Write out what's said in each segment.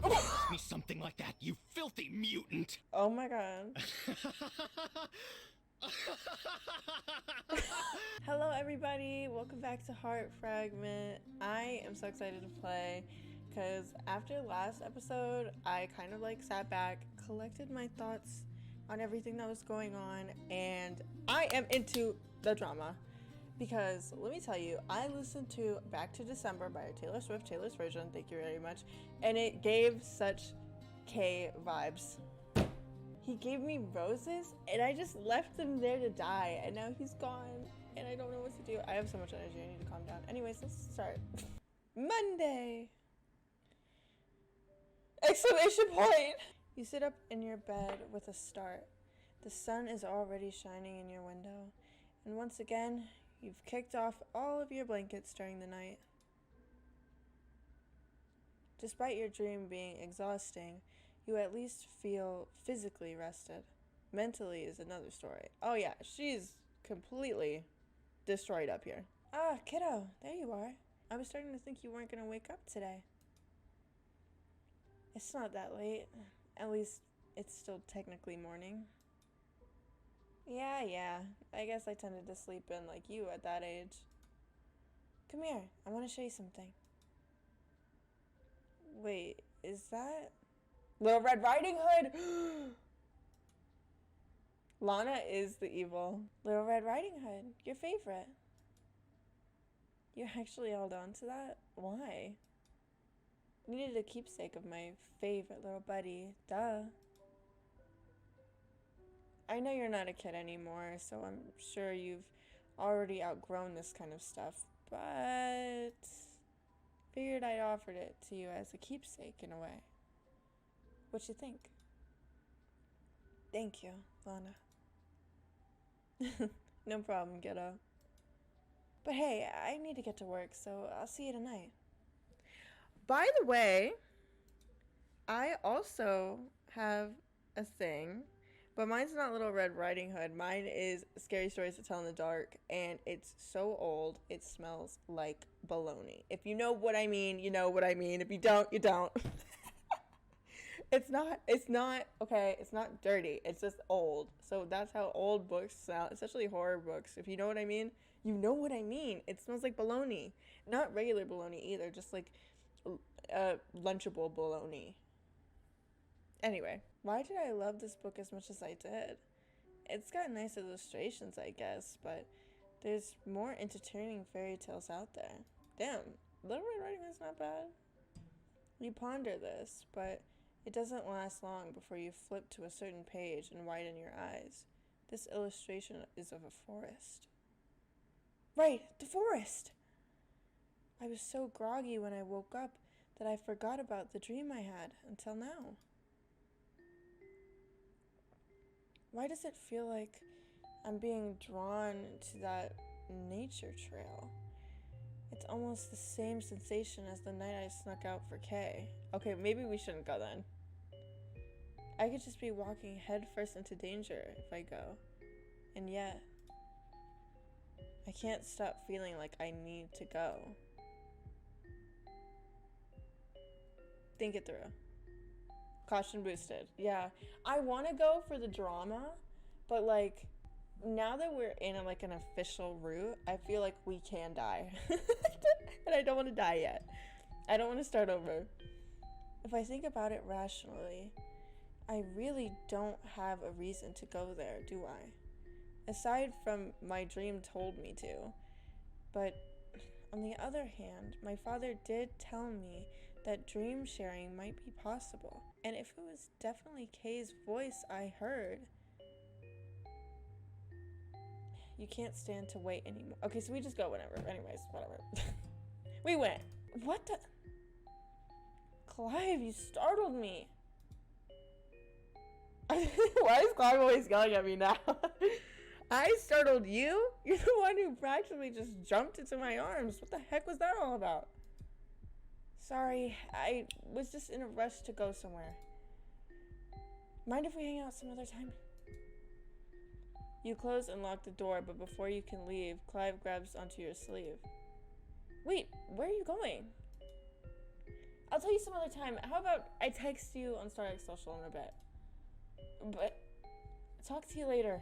nerve to ask me something like that, you filthy mutant! Oh my god. Hello everybody, welcome back to Heart Fragment. I am so excited to play because after last episode, I kind of like sat back, collected my thoughts on everything that was going on, and I am into the drama. Because let me tell you, I listened to Back to December by Taylor Swift, Taylor's version, thank you very much, and it gave such K vibes. He gave me roses, and I just left him there to die, and now he's gone, and I don't know what to do. I have so much energy, I need to calm down. Anyways, let's start. Monday! Exclamation point! You sit up in your bed with a start. The sun is already shining in your window, and once again, you've kicked off all of your blankets during the night. Despite your dream being exhausting, you at least feel physically rested. Mentally is another story. Oh yeah, she's completely destroyed up here. Ah, kiddo, there you are. I was starting to think you weren't going to wake up today. It's not that late. At least it's still technically morning. Yeah, I guess I tended to sleep in like you at that age. Come here, I want to show you something. Wait, is that Little Red Riding Hood? Lana is the evil. Little Red Riding Hood, your favorite. You actually held on to that? Why? Needed a keepsake of my favorite little buddy, duh. I know you're not a kid anymore, so I'm sure you've already outgrown this kind of stuff, but figured I'd offered it to you as a keepsake in a way. What you think? Thank you, Lana. No problem, kiddo. But hey, I need to get to work, so I'll see you tonight. By the way, I also have a thing, but mine's not Little Red Riding Hood. Mine is Scary Stories to Tell in the Dark, and it's so old, it smells like bologna. If you know what I mean, you know what I mean. If you don't, you don't. It's not, okay, it's not dirty. It's just old. So that's how old books sound, especially horror books. If you know what I mean, you know what I mean. It smells like bologna. Not regular bologna either, just like lunchable bologna. Anyway, why did I love this book as much as I did? It's got nice illustrations, I guess, but there's more entertaining fairy tales out there. Damn, Little Red Riding Hood's not bad. You ponder this, but it doesn't last long before you flip to a certain page and widen your eyes. This illustration is of a forest. Right, the forest! I was so groggy when I woke up that I forgot about the dream I had until now. Why does it feel like I'm being drawn to that nature trail? It's almost the same sensation as the night I snuck out for Kay. Okay, maybe we shouldn't go then. I could just be walking headfirst into danger if I go. And yet, I can't stop feeling like I need to go. Think it through. Caution boosted. Yeah, I want to go for the drama, but like now that we're in like an official route, I feel like we can die. And I don't want to die yet. I don't want to start over. If I think about it rationally, I really don't have a reason to go there, do I? Aside from my dream told me to. But on the other hand, my father did tell me that dream sharing might be possible. And if it was definitely Kay's voice I heard, you can't stand to wait anymore. Okay, so we just go whenever. Anyways, whatever. We went. What the? Clive, you startled me. Why is Clive always yelling at me now? I startled you? You're the one who practically just jumped into my arms. What the heck was that all about? Sorry, I was just in a rush to go somewhere. Mind if we hang out some other time? You close and lock the door, but before you can leave, Clive grabs onto your sleeve. Wait, where are you going? I'll tell you some other time. How about I text you on Starlight Social in a bit? But talk to you later.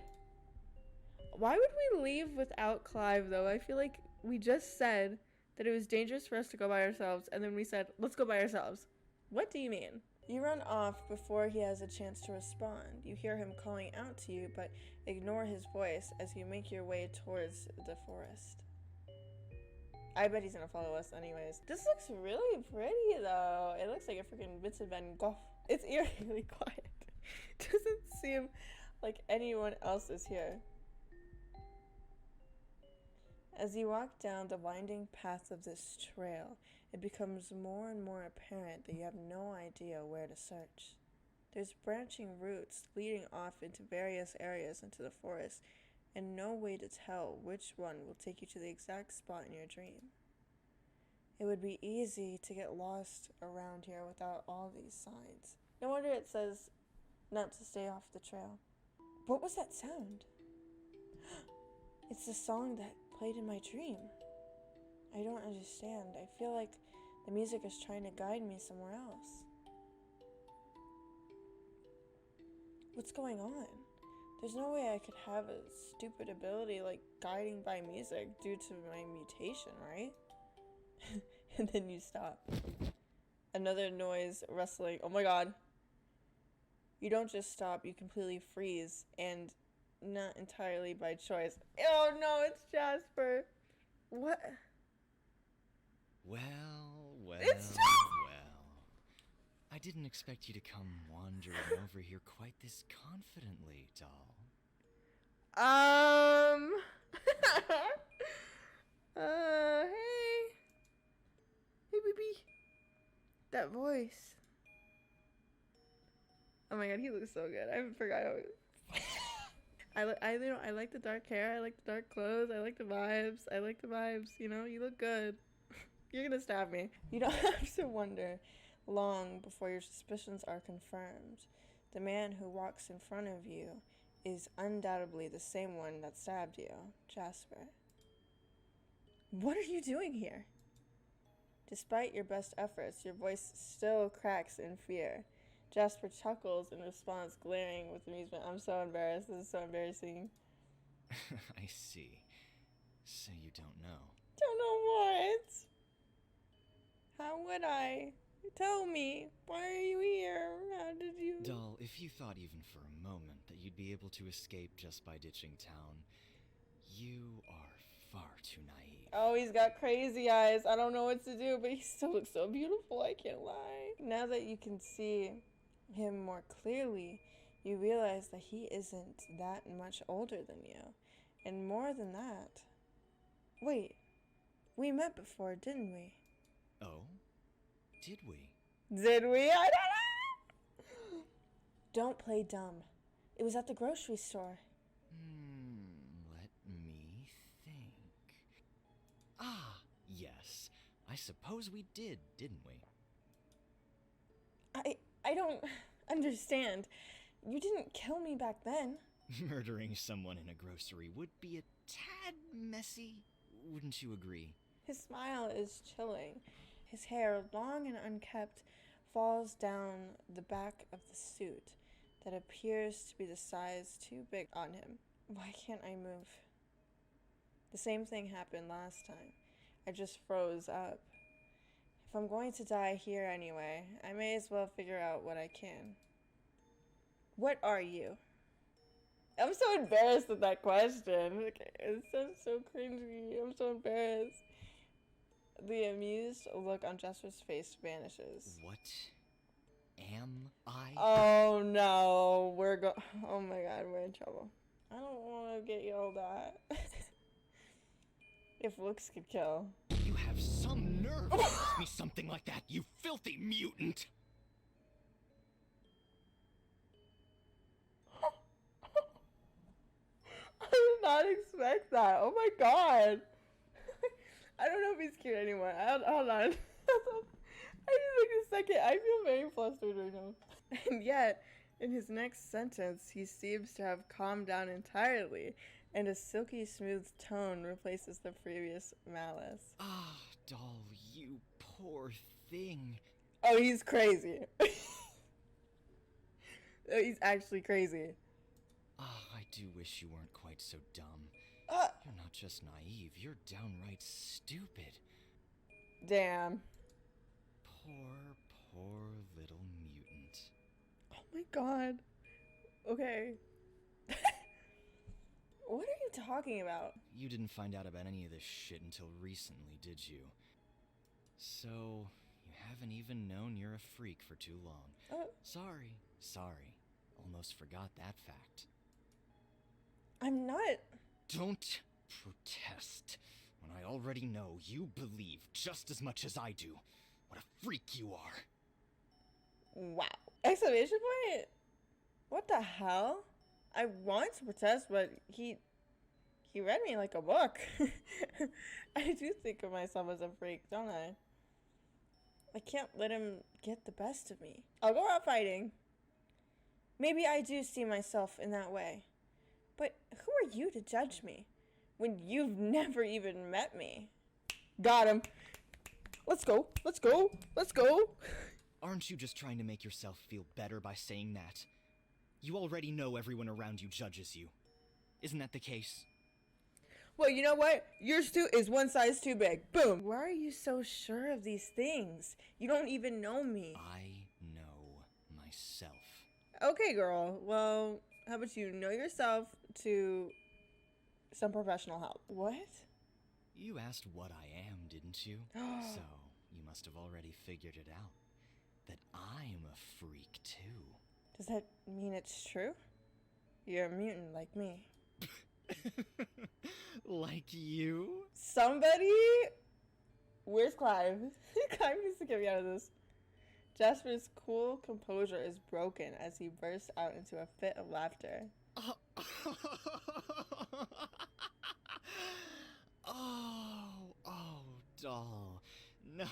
Why would we leave without Clive, though? I feel like we just said that it was dangerous for us to go by ourselves, and then we said, let's go by ourselves. What do you mean? You run off before he has a chance to respond. You hear him calling out to you, but ignore his voice as you make your way towards the forest. I bet he's gonna follow us anyways. This looks really pretty, though. It looks like a freaking Vincent van Gogh. It's eerily quiet. Doesn't seem like anyone else is here. As you walk down the winding path of this trail, it becomes more and more apparent that you have no idea where to search. There's branching roots leading off into various areas into the forest, and no way to tell which one will take you to the exact spot in your dream. It would be easy to get lost around here without all these signs. No wonder it says not to stay off the trail. What was that sound? It's the song that played in my dream. I don't understand. I feel like the music is trying to guide me somewhere else. What's going on? There's no way I could have a stupid ability like guiding by music due to my mutation, right? And then you stop. Another noise rustling. Oh my god. You don't just stop, you completely freeze, and not entirely by choice. Oh no, it's Jasper. What? Well. It's just... I didn't expect you to come wandering over here quite this confidently, doll. Hey. Hey, baby. That voice. Oh my god, he looks so good. I forgot how I like the dark hair, I like the dark clothes, I like the vibes, you know, you look good. You're gonna stab me. You don't have to wonder long before your suspicions are confirmed. The man who walks in front of you is undoubtedly the same one that stabbed you, Jasper. What are you doing here? Despite your best efforts, your voice still cracks in fear. Jasper chuckles in response, glaring with amusement. I'm so embarrassed. This is so embarrassing. I see. So you don't know. Don't know what? How would I? Tell me. Why are you here? How did you... Doll, if you thought even for a moment that you'd be able to escape just by ditching town, you are far too naive. Oh, he's got crazy eyes. I don't know what to do, but he still looks so beautiful. I can't lie. Now that you can see him more clearly, you realize that he isn't that much older than you. And more than that... Wait. We met before, didn't we? Oh? Did we? Did we? I don't know! Don't play dumb. It was at the grocery store. Let me think. Ah, yes. I suppose we did, didn't we? I don't understand. You didn't kill me back then. Murdering someone in a grocery would be a tad messy, wouldn't you agree? His smile is chilling. His hair, long and unkempt, falls down the back of the suit that appears to be the size too big on him. Why can't I move? The same thing happened last time. I just froze up. If I'm going to die here anyway, I may as well figure out what I can. What are you? I'm so embarrassed at that question. It sounds so cringy. I'm so embarrassed. The amused look on Jasper's face vanishes. What am I? Oh no, oh my god, we're in trouble. I don't want to get yelled at. If looks could kill. You have some nerve to ask me something like that, you filthy mutant! I did not expect that. Oh my god. I don't know if he's cute anymore. Hold on. I need like a second. I feel very flustered right now. And yet, in his next sentence, he seems to have calmed down entirely, and a silky smooth tone replaces the previous malice. Ah, doll, you poor thing. Oh, he's crazy. He's actually crazy. Ah, I do wish you weren't quite so dumb. Uh, You're not just naive, you're downright stupid. Damn. Poor, poor little mutant. Oh my god. Okay. What are you talking about? You didn't find out about any of this shit until recently, did you? So, you haven't even known you're a freak for too long. Sorry. Almost forgot that fact. I'm not. Don't protest when I already know you believe just as much as I do what a freak you are. Wow. Exclamation point? What the hell? I want to protest, but he read me like a book. I do think of myself as a freak, don't I? I can't let him get the best of me. I'll go out fighting. Maybe I do see myself in that way. But who are you to judge me when you've never even met me? Got him. Let's go. Aren't you just trying to make yourself feel better by saying that? You already know everyone around you judges you. Isn't that the case? Well, you know what? Yours too is one size too big. Boom. Why are you so sure of these things? You don't even know me. I know myself. Okay, girl. Well, how about you know yourself to some professional help? What? You asked what I am, didn't you? So, you must have already figured it out. That I'm a freak, too. Does that mean it's true? You're a mutant like me. Like you? Somebody? Where's Clive? Clive needs to get me out of this. Jasper's cool composure is broken as he bursts out into a fit of laughter. Oh, doll. No.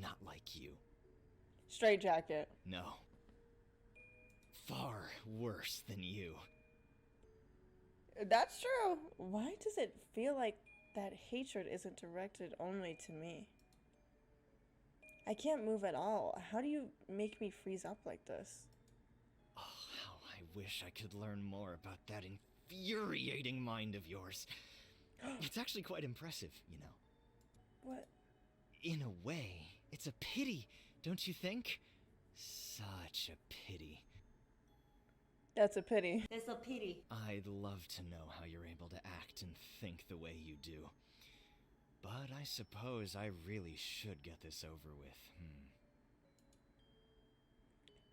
Not like you. Straight jacket. No. Far worse than you. That's true. Why does it feel like that hatred isn't directed only to me? I can't move at all. How do you make me freeze up like this? Oh, how I wish I could learn more about that infuriating mind of yours. It's actually quite impressive, you know. What? In a way, it's a pity, don't you think? Such a pity. That's a pity. It's a pity. I'd love to know how you're able to act and think the way you do. But I suppose I really should get this over with.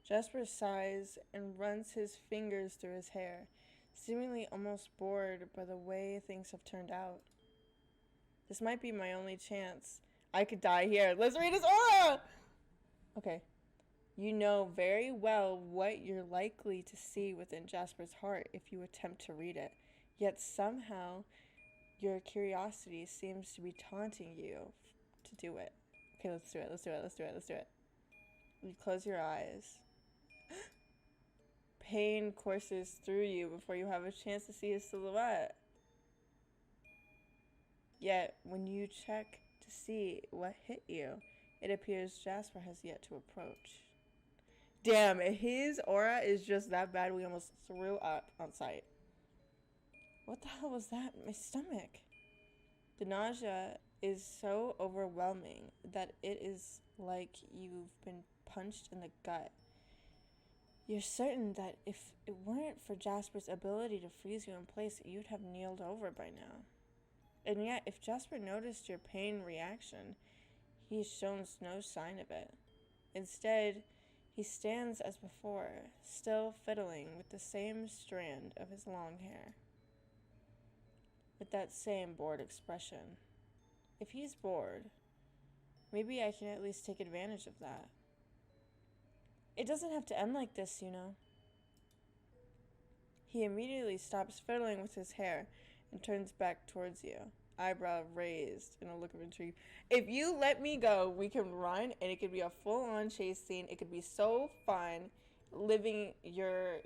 Jasper sighs and runs his fingers through his hair, seemingly almost bored by the way things have turned out. This might be my only chance. I could die here. Let's read his aura! Okay. You know very well what you're likely to see within Jasper's heart if you attempt to read it. Yet somehow, your curiosity seems to be taunting you to do it. Okay, let's do it. You close your eyes. Pain courses through you before you have a chance to see his silhouette. Yet, when you check to see what hit you, it appears Jasper has yet to approach. Damn, his aura is just that bad we almost threw up on sight. What the hell was that? My stomach. The nausea is so overwhelming that it is like you've been punched in the gut. You're certain that if it weren't for Jasper's ability to freeze you in place, you'd have kneeled over by now. And yet, if Jasper noticed your pain reaction, he's shown no sign of it. Instead, he stands as before, still fiddling with the same strand of his long hair. With that same bored expression. If he's bored, maybe I can at least take advantage of that. It doesn't have to end like this, you know. He immediately stops fiddling with his hair and turns back towards you, eyebrow raised in a look of intrigue. If you let me go, we can run and it could be a full-on chase scene. It could be so fun living your,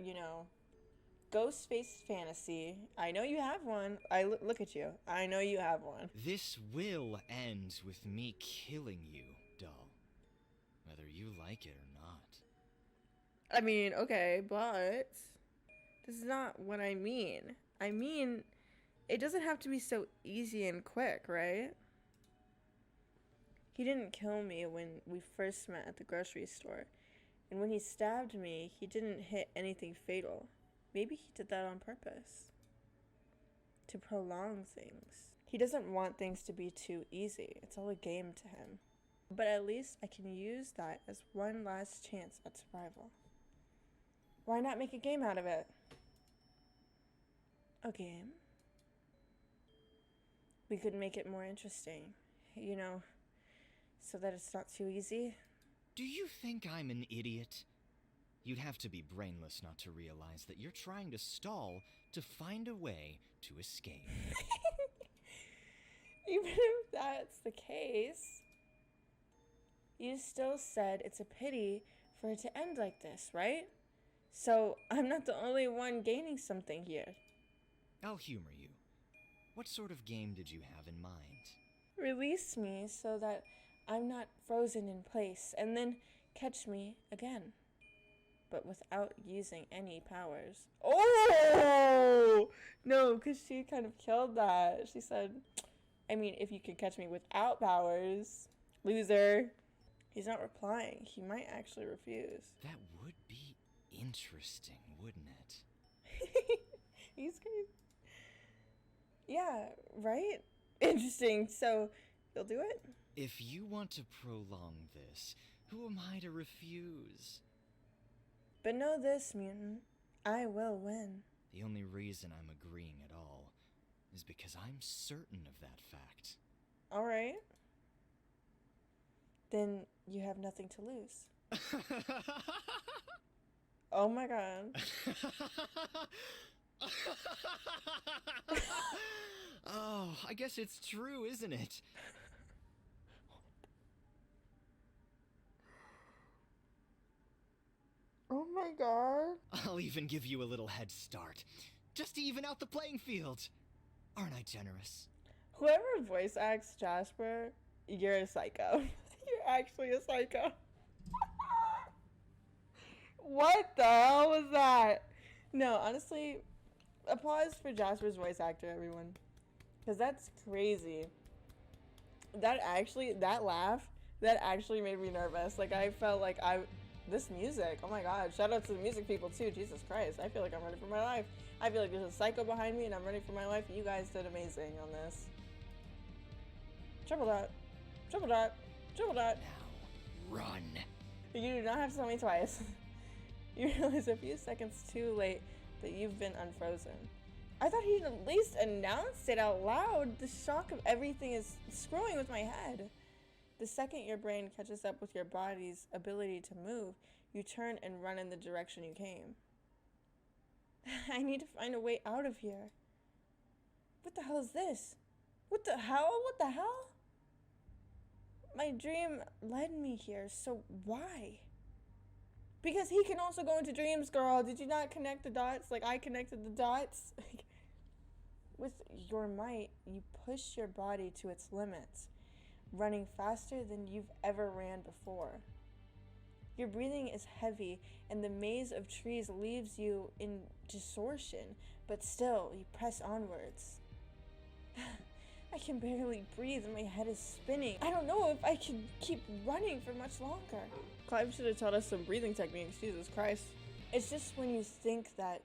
ghost face fantasy. I know you have one. Look at you. I know you have one. This will end with me killing you, doll. like it or not. I mean, okay, but this is not what I mean. I mean, it doesn't have to be so easy and quick, right? He didn't kill me when we first met at the grocery store. And when he stabbed me, he didn't hit anything fatal. Maybe he did that on purpose. To prolong things. He doesn't want things to be too easy. It's all a game to him. But at least I can use that as one last chance at survival. Why not make a game out of it? A game? We could make it more interesting. You know, so that it's not too easy. Do you think I'm an idiot? You'd have to be brainless not to realize that you're trying to stall to find a way to escape. Even if that's the case, you still said it's a pity for it to end like this, right? So I'm not the only one gaining something here. I'll humor you. What sort of game did you have in mind? Release me so that I'm not frozen in place, and then catch me again. But without using any powers. Oh! No, because she kind of killed that. She said, I mean, if you could catch me without powers, loser. He's not replying. He might actually refuse. That would be interesting, wouldn't it? He's gonna... Yeah, right? Interesting. So, you'll do it? If you want to prolong this, who am I to refuse? But know this, mutant. I will win. The only reason I'm agreeing at all is because I'm certain of that fact. Alright. Then you have nothing to lose. Oh my god. Oh, I guess it's true, isn't it? Oh my god. I'll even give you a little head start, just to even out the playing field. Aren't I generous? Whoever voice acts Jasper, you're a psycho. You're actually a psycho. What the hell was that? No, honestly, applause for Jasper's voice actor, everyone. Because that's crazy. That laugh, that actually made me nervous. Like, I felt like this music, oh my god. Shout out to the music people, too. Jesus Christ. I feel like I'm running for my life. I feel like there's a psycho behind me and I'm running for my life. You guys did amazing on this. Triple dot. Triple dot. Triple dot. Now, run. You do not have to tell me twice. You realize a few seconds too late that you've been unfrozen. I thought he'd at least announced it out loud. The shock of everything is screwing with my head. The second your brain catches up with your body's ability to move, you turn and run in the direction you came. I need to find a way out of here. What the hell is this? What the hell? What the hell? My dream led me here, so why? Because he can also go into dreams, girl. Did you not connect the dots like I connected the dots? With your might, you push your body to its limits, running faster than you've ever ran before. Your breathing is heavy, and the maze of trees leaves you in distortion, but still, you press onwards. I can barely breathe and my head is spinning. I don't know if I can keep running for much longer. Clive should have taught us some breathing techniques, Jesus Christ. It's just when you think that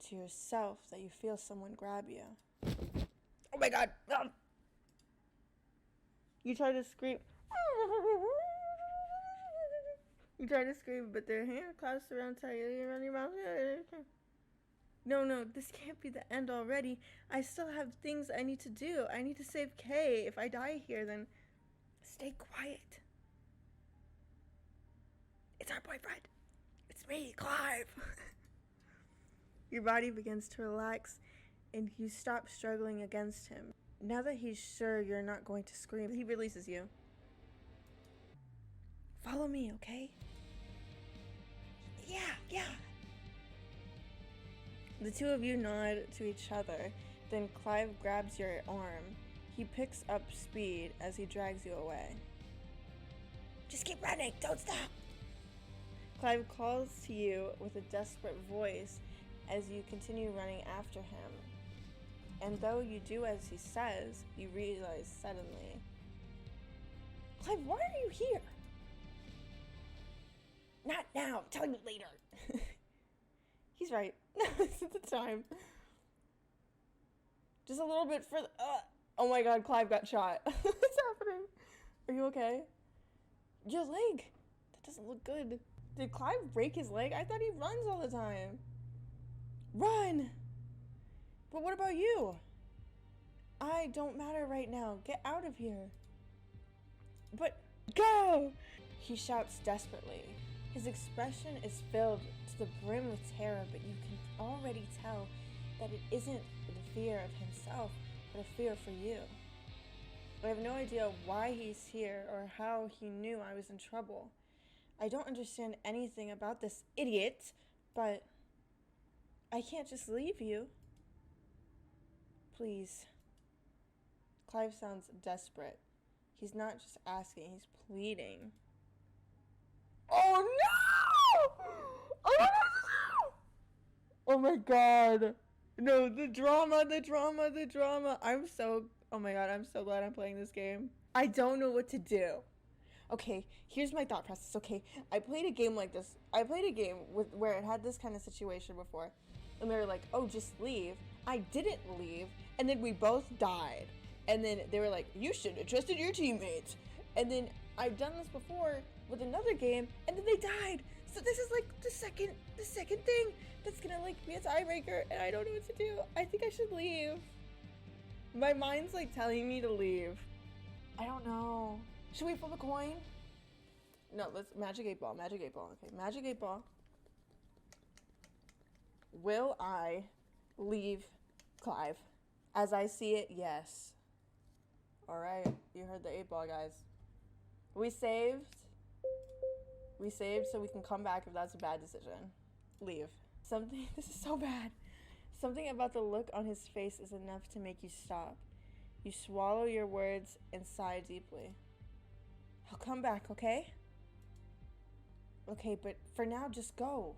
to yourself that you feel someone grab you. Oh my god! You try to scream. You try to scream, but their hand clasped around tight. You run your mouth. No, this can't be the end already. I still have things I need to do. I need to save Kay. If I die here, then stay quiet. It's our boyfriend. It's me, Clive. Your body begins to relax, and you stop struggling against him. Now that he's sure you're not going to scream, he releases you. Follow me, okay? Yeah. The two of you nod to each other, then Clive grabs your arm. He picks up speed as he drags you away. Just keep running, don't stop! Clive calls to you with a desperate voice as you continue running after him. And though you do as he says, you realize suddenly, Clive, why are you here? Not now, tell you later. He's right. It's the time. Just a little bit further. Oh my god, Clive got shot. What's happening? Are you okay? Your leg. That doesn't look good. Did Clive break his leg? I thought he runs all the time. Run! But what about you? I don't matter right now. Get out of here. But go! He shouts desperately. His expression is filled to the brim with terror, but you can already tell that it isn't the fear of himself, but a fear for you. I have no idea why he's here or how he knew I was in trouble. I don't understand anything about this idiot, but I can't just leave you. Please. Clive sounds desperate. He's not just asking, he's pleading. Oh no! Oh no! Oh my god. No, the drama. Oh my god, I'm so glad I'm playing this game. I don't know what to do. Okay, here's my thought process. Okay, I played a game like this. I played a game where it had this kind of situation before. And they were like, oh, just leave. I didn't leave. And then we both died. And then they were like, you should have trusted your teammates. And then I've done this before with another game. And then they died. So this is like the second thing that's gonna like be a tiebreaker. And I don't know what to do. I think I should leave. My mind's like telling me to leave. I don't know. Should we flip a coin? No, let's magic 8 ball. Okay, magic 8 ball. Will I leave Clive? As I see it, yes. Alright, you heard the 8 ball, guys. We saved so we can come back if that's a bad decision. Leave. This is so bad. Something about the look on his face is enough to make you stop. You swallow your words and sigh deeply. I'll come back, okay? Okay, but for now, just go.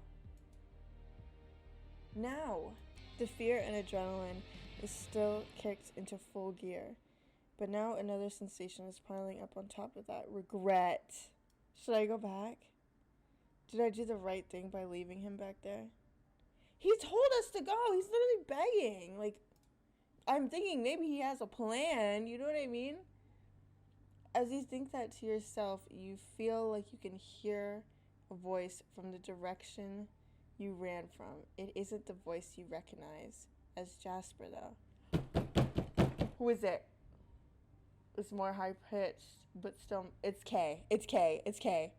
Now. The fear and adrenaline is still kicked into full gear. But now another sensation is piling up on top of that. Regret. Should I go back? Did I do the right thing by leaving him back there? He told us to go. He's literally begging. Like, I'm thinking maybe he has a plan. You know what I mean? As you think that to yourself, you feel like you can hear a voice from the direction you ran from. It isn't the voice you recognize as Jasper, though. Who is it? It's more high-pitched, but still, it's K. It's K.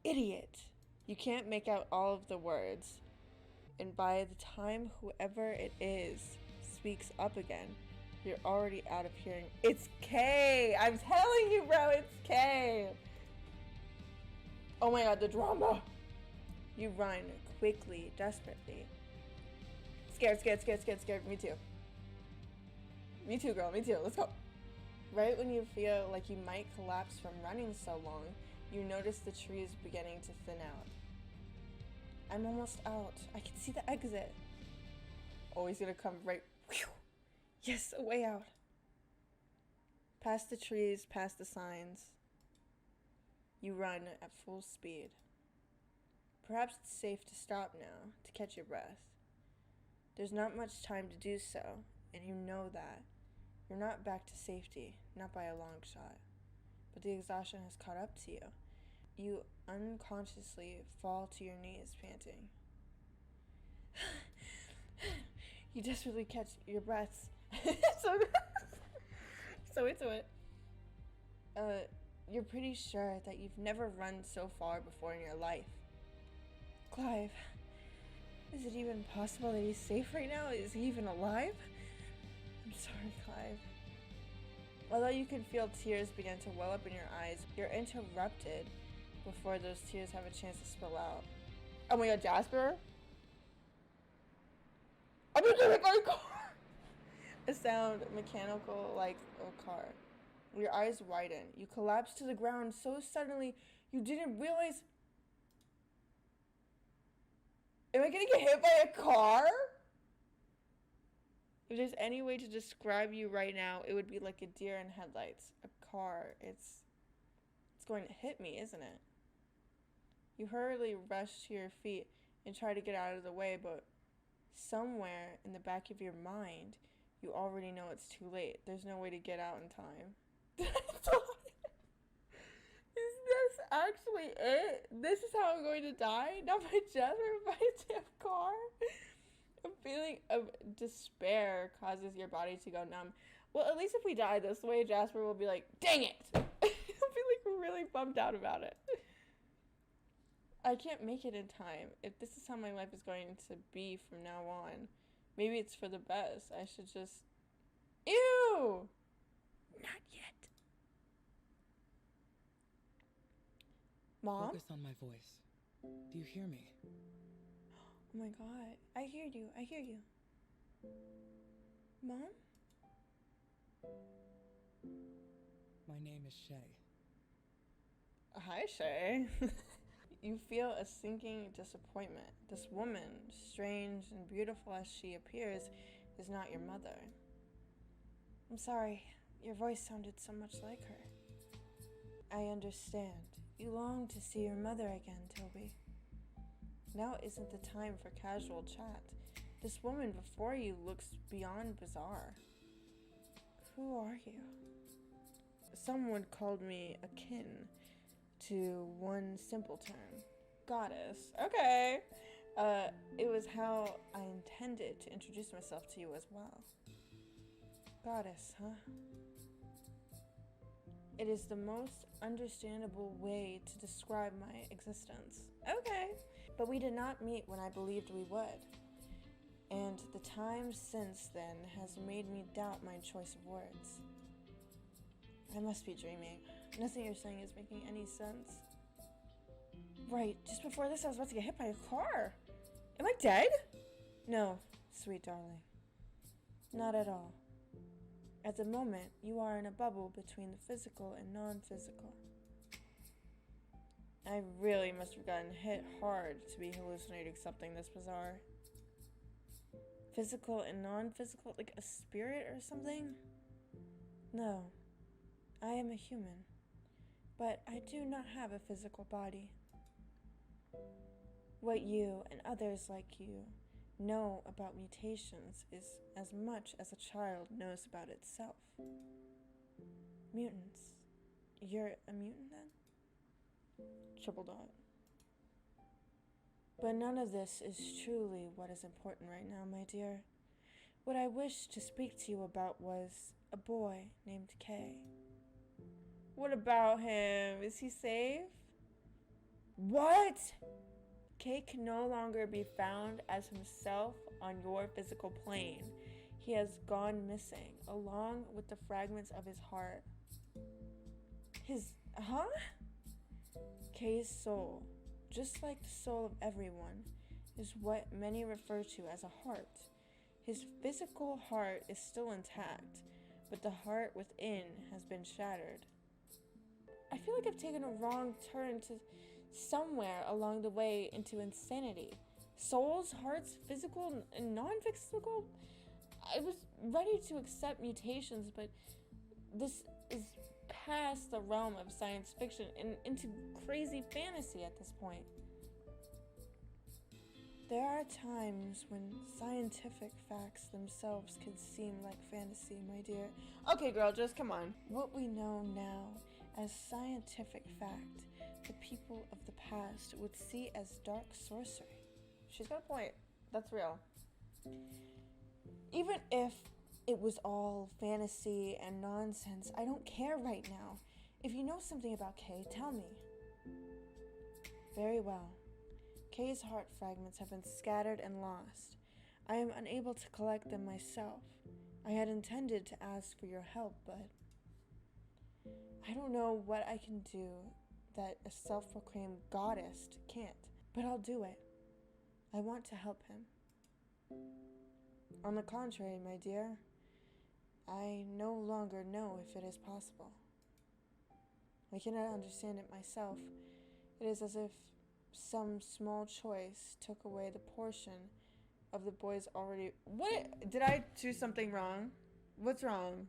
Idiot. You can't make out all of the words. And by the time whoever it is speaks up again, you're already out of hearing. It's K! I'm telling you, bro, it's K! Oh my god, the drama! You run quickly, desperately. Scared. Me too, girl, me too. Let's go. Right when you feel like you might collapse from running so long, you notice the trees beginning to thin out. I'm almost out. I can see the exit. Oh, he's gonna come right. Whew. Yes, a way out. Past the trees, past the signs. You run at full speed. Perhaps it's safe to stop now, to catch your breath. There's not much time to do so, and you know that. You're not back to safety, not by a long shot. But the exhaustion has caught up to you. You unconsciously fall to your knees, panting. You desperately catch your breaths. So into it. You're pretty sure that you've never run so far before in your life. Clive, is it even possible that he's safe right now? Is he even alive? I'm sorry, Clive. Although you can feel tears begin to well up in your eyes, you're interrupted before those tears have a chance to spill out. Oh my god, Jasper? I'm gonna hit my car! A sound mechanical like a car. Your eyes widen. You collapse to the ground so suddenly you didn't realize Am I gonna get hit by a car? If there's any way to describe you right now, it would be like a deer in headlights. A car. It's going to hit me, isn't it? You hurriedly rush to your feet and try to get out of the way, but somewhere in the back of your mind, you already know it's too late. There's no way to get out in time. Is this actually it? This is how I'm going to die? Not by Jasper, but by a damn car? A feeling of despair causes your body to go numb. Well, at least if we die this way, Jasper will be like, dang it! He'll be like really bummed out about it. I can't make it in time. If this is how my life is going to be from now on, maybe it's for the best. I should just... Ew! Not yet. Mom? Focus on my voice. Do you hear me? Oh my god. I hear you. I hear you. Mom? My name is Shay. Hi, Shay. You feel a sinking disappointment. This woman, strange and beautiful as she appears, is not your mother. I'm sorry. Your voice sounded so much like her. I understand. You long to see your mother again, Toby. Now isn't the time for casual chat. This woman before you looks beyond bizarre. Who are you? Someone called me akin to one simple term. Goddess. Okay. It was how I intended to introduce myself to you as well. Goddess, huh? It is the most understandable way to describe my existence. Okay. But we did not meet when I believed we would. And the time since then has made me doubt my choice of words. I must be dreaming. Nothing you're saying is making any sense. Right, just before this I was about to get hit by a car. Am I dead? No, sweet darling. Not at all. At the moment, you are in a bubble between the physical and non-physical. I really must have gotten hit hard to be hallucinating something this bizarre. Physical and non-physical, like a spirit or something? No, I am a human, but I do not have a physical body. What you and others like you know about mutations is as much as a child knows about itself. Mutants. You're a mutant then? Triple dot. But none of this is truly what is important right now, my dear. What I wished to speak to you about was a boy named Kay. What about him? Is he safe? What? Kay can no longer be found as himself on your physical plane. He has gone missing, along with the fragments of his heart. Kay's soul, just like the soul of everyone, is what many refer to as a heart. His physical heart is still intact, but the heart within has been shattered. I feel like I've taken a wrong turn to somewhere along the way into insanity. Souls, hearts, physical and non-physical? I was ready to accept mutations, but this is past the realm of science fiction and into crazy fantasy at this point. There are times when scientific facts themselves can seem like fantasy, my dear. Okay, girl, just come on. What we know now as scientific fact, the people of the past would see as dark sorcery. She's got a point. That's real. Even if it was all fantasy and nonsense, I don't care right now. If you know something about Kay, tell me. Very well. Kay's heart fragments have been scattered and lost. I am unable to collect them myself. I had intended to ask for your help, but I don't know what I can do that a self-proclaimed goddess can't, but I'll do it. I want to help him. On the contrary, my dear, I no longer know if it is possible. I cannot understand it myself. It is as if some small choice took away the portion of the boy's already... What? Did I do something wrong? What's wrong?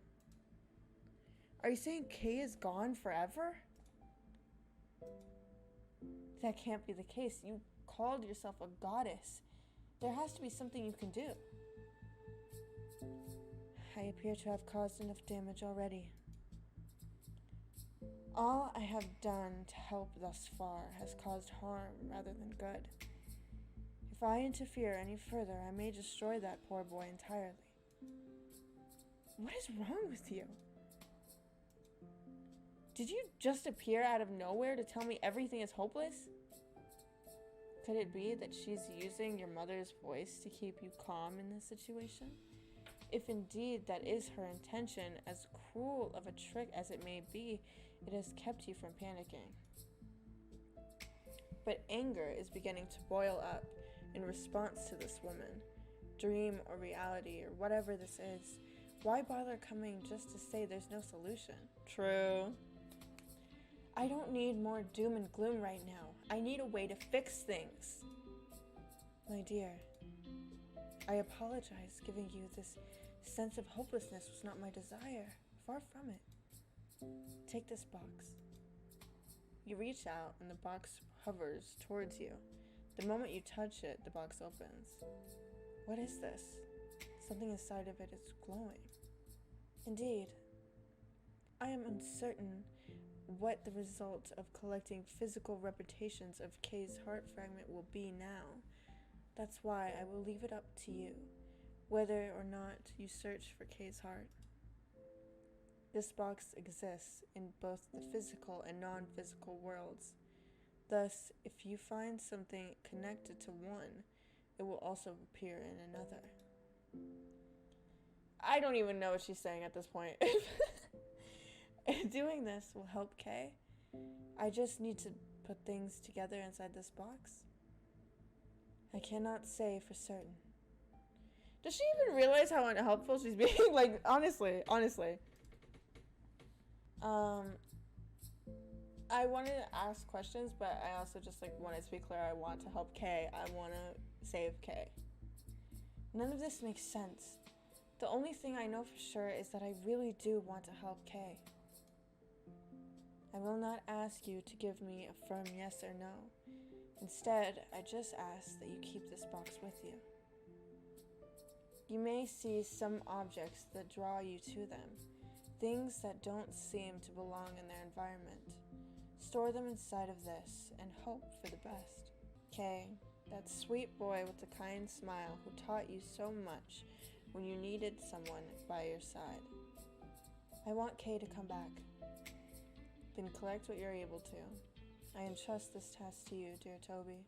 Are you saying Kay is gone forever? That can't be the case. You called yourself a goddess. There has to be something you can do. I appear to have caused enough damage already. All I have done to help thus far has caused harm rather than good. If I interfere any further, I may destroy that poor boy entirely. What is wrong with you? Did you just appear out of nowhere to tell me everything is hopeless? Could it be that she's using your mother's voice to keep you calm in this situation? If indeed that is her intention, as cruel of a trick as it may be, it has kept you from panicking. But anger is beginning to boil up in response to this woman. Dream or reality or whatever this is. Why bother coming just to say there's no solution? True. I don't need more doom and gloom right now. I need a way to fix things. My dear, I apologize. Giving you this sense of hopelessness was not my desire. Far from it. Take this box. You reach out and the box hovers towards you. The moment you touch it, the box opens. What is this? Something inside of it is glowing. Indeed. I am uncertain what the result of collecting physical reputations of Kay's heart fragment will be now. That's why I will leave it up to you, whether or not you search for Kay's heart. This box exists in both the physical and non-physical worlds. Thus, if you find something connected to one, it will also appear in another. I don't even know what she's saying at this point. Doing this will help Kay. I just need to put things together inside this box. I cannot say for certain. Does she even realize how unhelpful she's being? Like, honestly. I wanted to ask questions, but I also just wanted to be clear. I want to help Kay. I want to save Kay. None of this makes sense. The only thing I know for sure is that I really do want to help Kay. I will not ask you to give me a firm yes or no. Instead, I just ask that you keep this box with you. You may see some objects that draw you to them, things that don't seem to belong in their environment. Store them inside of this and hope for the best. Kay, that sweet boy with the kind smile who taught you so much when you needed someone by your side. I want Kay to come back. Then collect what you're able to. I entrust this task to you, dear Toby.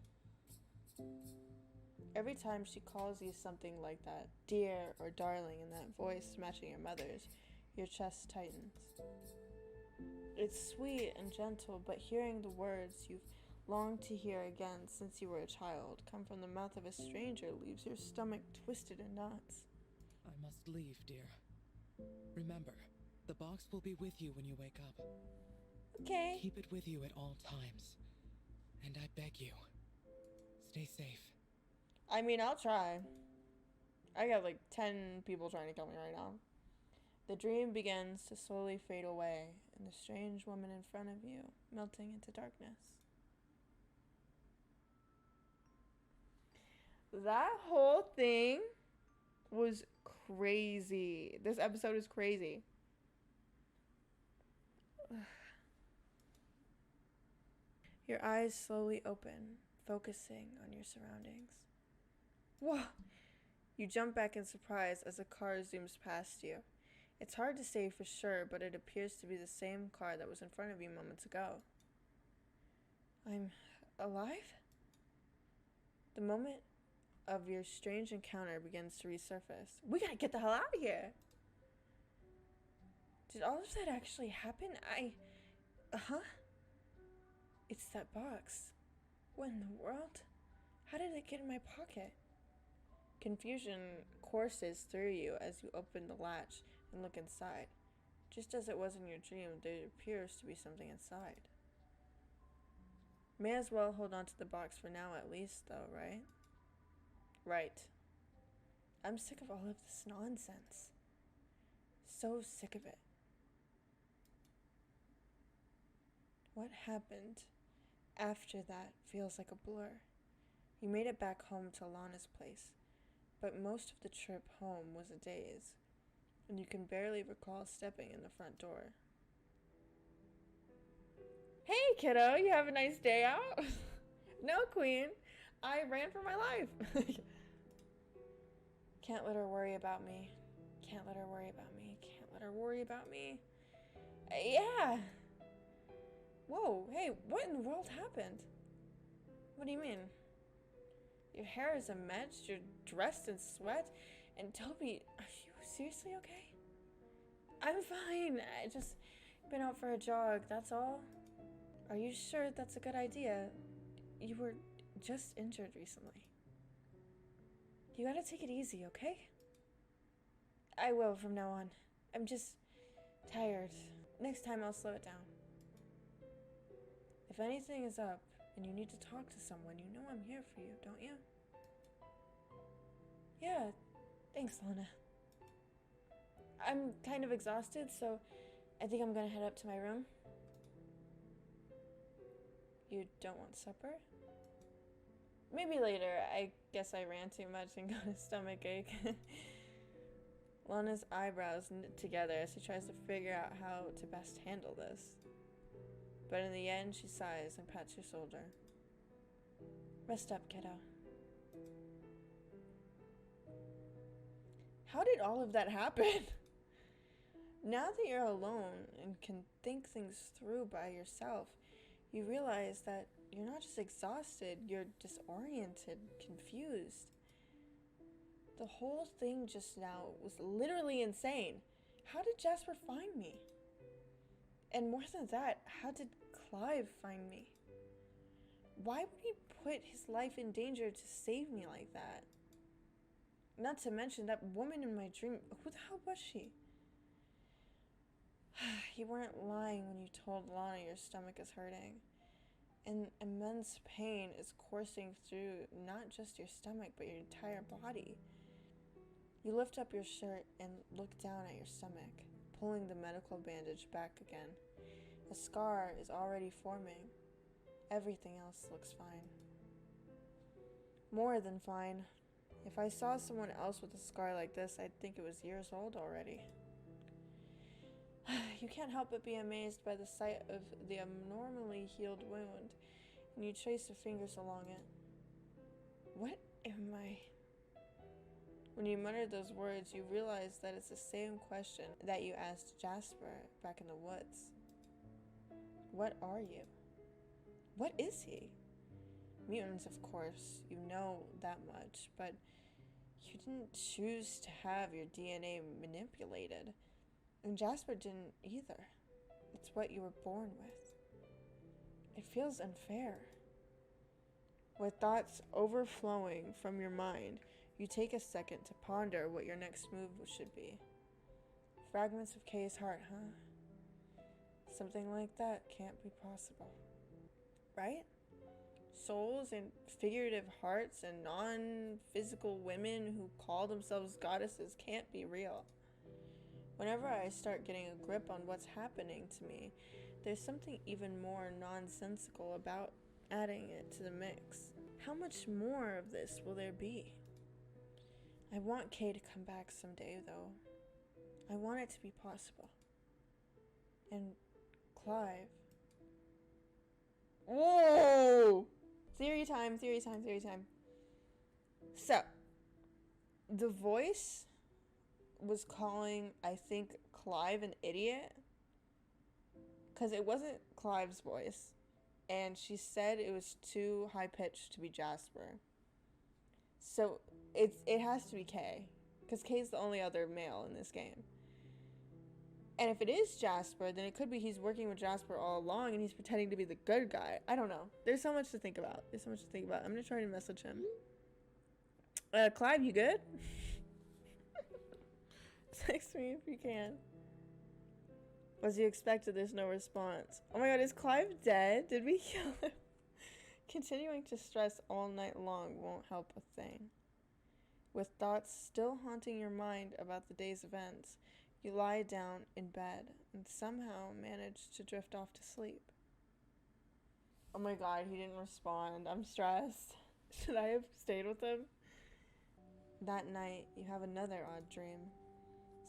Every time she calls you something like that, dear or darling, in that voice matching your mother's, your chest tightens. It's sweet and gentle, but hearing the words you've longed to hear again since you were a child come from the mouth of a stranger leaves your stomach twisted in knots. I must leave, dear. Remember, the box will be with you when you wake up. Okay. Keep it with you at all times. And I beg you, stay safe. I mean, I'll try. I got 10 people trying to kill me right now. The dream begins to slowly fade away, and the strange woman in front of you melting into darkness. That whole thing was crazy. This episode is crazy. Your eyes slowly open, focusing on your surroundings. Whoa! You jump back in surprise as a car zooms past you. It's hard to say for sure, but it appears to be the same car that was in front of you moments ago. I'm alive? The moment of your strange encounter begins to resurface. We gotta get the hell out of here! Did all of that actually happen? It's that box. What in the world? How did it get in my pocket? Confusion courses through you as you open the latch and look inside. Just as it was in your dream, there appears to be something inside. May as well hold on to the box for now at least, though, right? Right. I'm sick of all of this nonsense. So sick of it. What happened after that feels like a blur. You made it back home to Lana's place, but most of the trip home was a daze, and you can barely recall stepping in the front door. Hey, kiddo, you have a nice day out? No, queen. I ran for my life. Can't let her worry about me. Can't let her worry about me. Can't let her worry about me. Yeah. Whoa, hey, what in the world happened? What do you mean? Your hair is a mess, you're dressed in sweat, and Toby, are you seriously okay? I'm fine. I just been out for a jog, that's all. Are you sure that's a good idea? You were just injured recently. You gotta take it easy, okay? I will from now on. I'm just tired. Next time I'll slow it down. If anything is up and you need to talk to someone, you know I'm here for you, don't you? Yeah, thanks, Lana. I'm kind of exhausted, so I think I'm gonna head up to my room. You don't want supper? Maybe later. I guess I ran too much and got a stomach ache. Lana's eyebrows knit together as she tries to figure out how to best handle this. But in the end, she sighs and pats your shoulder. Rest up, kiddo. How did all of that happen? Now that you're alone and can think things through by yourself, you realize that you're not just exhausted, you're disoriented, confused. The whole thing just now was literally insane. How did Jasper find me? And more than that, how did Clive find me? Why would he put his life in danger to save me like that? Not to mention that woman in my dream, who the hell was she? You weren't lying when you told Lana your stomach is hurting. And immense pain is coursing through not just your stomach, but your entire body. You lift up your shirt and look down at your stomach, pulling the medical bandage back again. A scar is already forming. Everything else looks fine. More than fine. If I saw someone else with a scar like this, I'd think it was years old already. You can't help but be amazed by the sight of the abnormally healed wound, and you trace your fingers along it. What am I? When you mutter those words, you realize that it's the same question that you asked Jasper back in the woods. What are you? What is he? Mutants, of course, you know that much, but you didn't choose to have your DNA manipulated. And Jasper didn't either. It's what you were born with. It feels unfair. With thoughts overflowing from your mind, you take a second to ponder what your next move should be. Fragments of Kay's heart, huh? Something like that can't be possible. Right? Souls and figurative hearts and non-physical women who call themselves goddesses can't be real. Whenever I start getting a grip on what's happening to me, there's something even more nonsensical about adding it to the mix. How much more of this will there be? I want Kay to come back someday, though. I want it to be possible. And Clive. Whoa! Theory time. So, the voice was calling, I think, Clive an idiot. Because it wasn't Clive's voice. And she said it was too high-pitched to be Jasper. So, it has to be Kay. Because Kay's the only other male in this game. And if it is Jasper, then it could be he's working with Jasper all along and he's pretending to be the good guy. I don't know. There's so much to think about. I'm going to try to message him. Clive, you good? Text me if you can. As you expected, there's no response. Oh my god, is Clive dead? Did we kill him? Continuing to stress all night long won't help a thing. With thoughts still haunting your mind about the day's events, you lie down in bed and somehow manage to drift off to sleep. Oh my god, he didn't respond. I'm stressed. Should I have stayed with him? That night, you have another odd dream.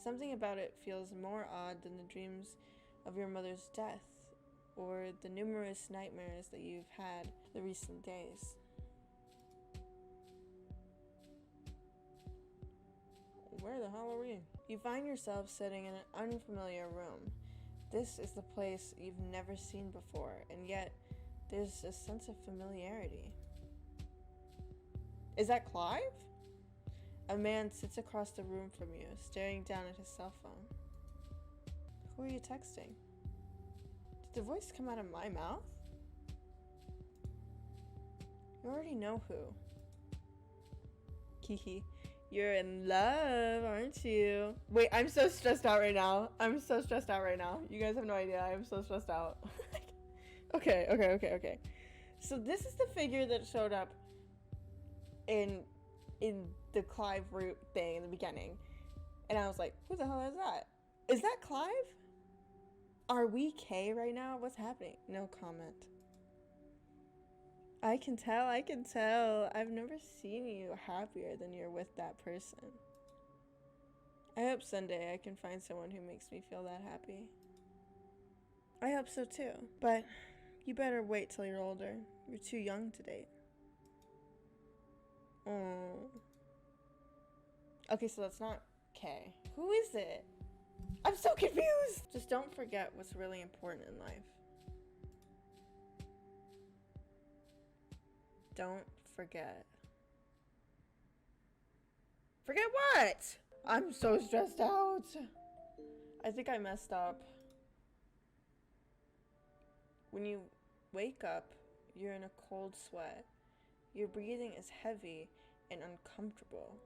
Something about it feels more odd than the dreams of your mother's death or the numerous nightmares that you've had the recent days. Where the hell are we? You find yourself sitting in an unfamiliar room. This is the place you've never seen before, and yet there's a sense of familiarity. Is that Clive? A man sits across the room from you, staring down at his cell phone. Who are you texting? Did the voice come out of my mouth? You already know who. Kiki, you're in love, aren't you? Wait, I'm so stressed out right now. I'm so stressed out right now. You guys have no idea. I'm so stressed out. Okay. So this is the figure that showed up in the Clive route thing in the beginning. And I was like, who the hell is that? Is that Clive? Are we K right now? What's happening? No comment. I can tell. I've never seen you happier than you're with that person. I hope someday I can find someone who makes me feel that happy. I hope so too. But you better wait till you're older. You're too young to date. Oh. Okay, so that's not K. Who is it? I'm so confused! Just don't forget what's really important in life. Don't forget. Forget what? I'm so stressed out. I think I messed up. When you wake up, you're in a cold sweat. Your breathing is heavy and uncomfortable,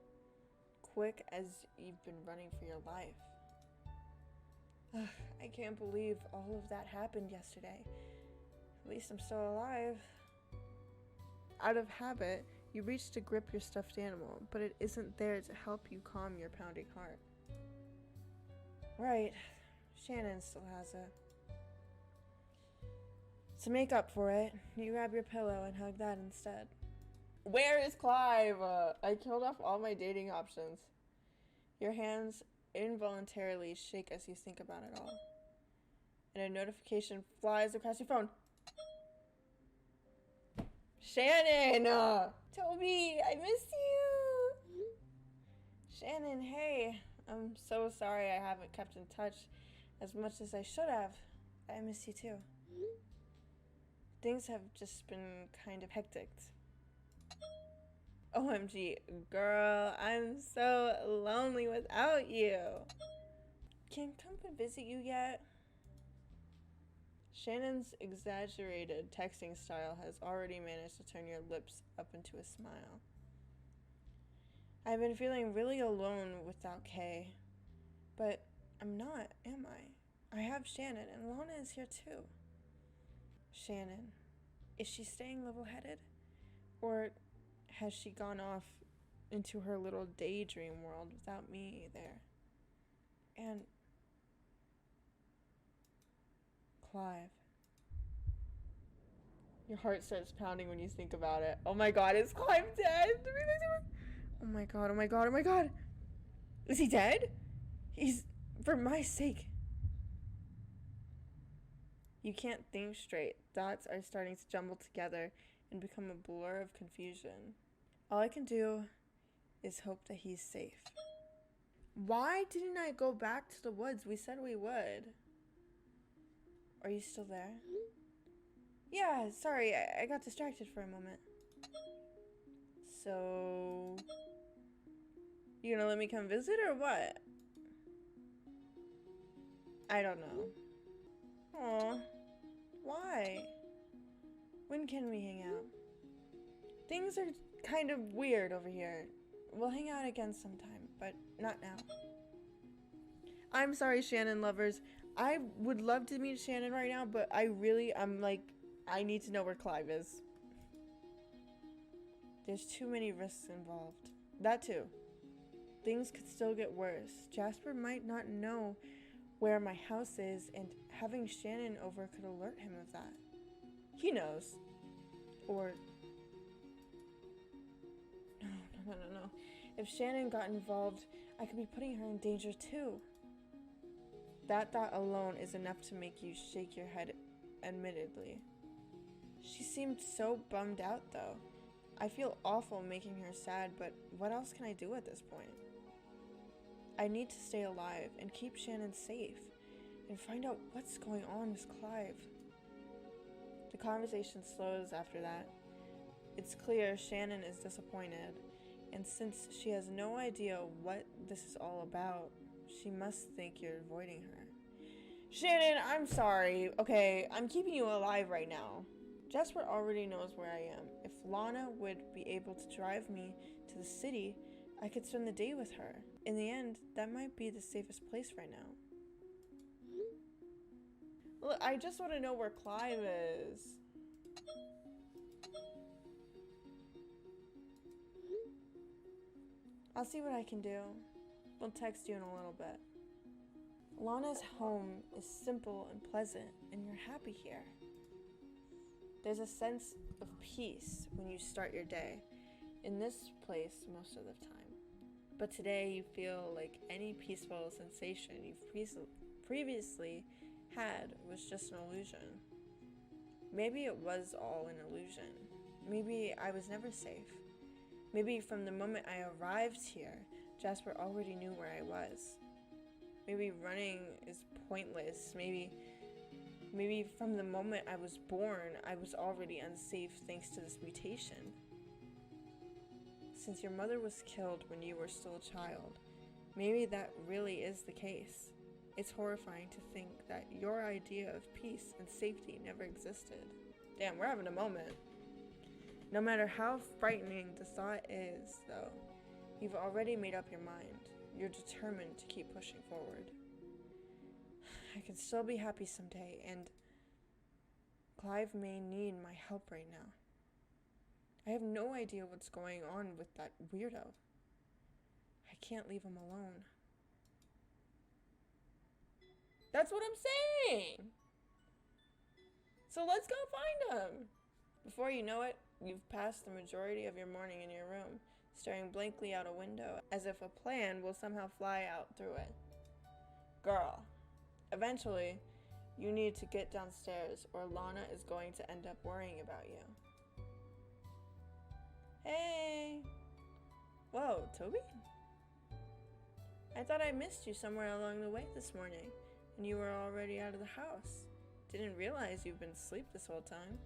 quick as you've been running for your life. I can't believe all of that happened yesterday. At least I'm still alive. Out of habit, you reach to grip your stuffed animal, but it isn't there to help you calm your pounding heart. Right, Shannon still has it. To make up for it, you grab your pillow and hug that instead. Where is Clive? I killed off all my dating options. Your hands involuntarily shake as you think about it all. And a notification flies across your phone. Shannon! Toby, I miss you! Shannon, hey. I'm so sorry I haven't kept in touch as much as I should have. I miss you too. Things have just been kind of hectic. OMG, girl, I'm so lonely without you. Can I come and visit you yet? Shannon's exaggerated texting style has already managed to turn your lips up into a smile. I've been feeling really alone without Kay. But I'm not, am I? I have Shannon, and Lana is here too. Shannon, is she staying level-headed? Or has she gone off into her little daydream world without me there? And Clive. Your heart starts pounding when you think about it. Oh my god, is Clive dead? Oh my god. Is he dead? He's... for my sake. You can't think straight. Thoughts are starting to jumble together and become a blur of confusion. All I can do is hope that he's safe. Why didn't I go back to the woods? We said we would. Are you still there? Yeah, sorry, I got distracted for a moment. So... you gonna let me come visit or what? I don't know. Aw, why? When can we hang out? Things are kind of weird over here. We'll hang out again sometime, but not now. I'm sorry, Shannon lovers. I would love to meet Shannon right now, but I'm like, I need to know where Clive is. There's too many risks involved. That too. Things could still get worse. Jasper might not know where my house is, and having Shannon over could alert him of that. He knows. Or... No. If Shannon got involved, I could be putting her in danger too. That thought alone is enough to make you shake your head, admittedly. She seemed so bummed out though. I feel awful making her sad, but what else can I do at this point? I need to stay alive and keep Shannon safe and find out what's going on with Clive. The conversation slows after that. It's clear Shannon is disappointed, and since she has no idea what this is all about, she must think you're avoiding her. Shannon, I'm sorry. Okay, I'm keeping you alive right now. Jasper already knows where I am. If Lana would be able to drive me to the city, I could spend the day with her. In the end, that might be the safest place right now. Look, I just want to know where Clive is. I'll see what I can do. We'll text you in a little bit. Lana's home is simple and pleasant, and you're happy here. There's a sense of peace when you start your day, in this place most of the time. But today you feel like any peaceful sensation you've previously had was just an illusion. Maybe it was all an illusion. Maybe I was never safe. Maybe from the moment I arrived here, Jasper already knew where I was. Maybe running is pointless. Maybe from the moment I was born, I was already unsafe thanks to this mutation. Since your mother was killed when you were still a child, maybe that really is the case. It's horrifying to think that your idea of peace and safety never existed. Damn, we're having a moment. No matter how frightening the thought is, though, you've already made up your mind. You're determined to keep pushing forward. I can still be happy someday, and Clive may need my help right now. I have no idea what's going on with that weirdo. I can't leave him alone. That's what I'm saying! So let's go find him! Before you know it, you've passed the majority of your morning in your room, staring blankly out a window as if a plan will somehow fly out through it. Girl, eventually, you need to get downstairs or Lana is going to end up worrying about you. Hey! Whoa, Toby? I thought I missed you somewhere along the way this morning, and you were already out of the house. Didn't realize you've been asleep this whole time.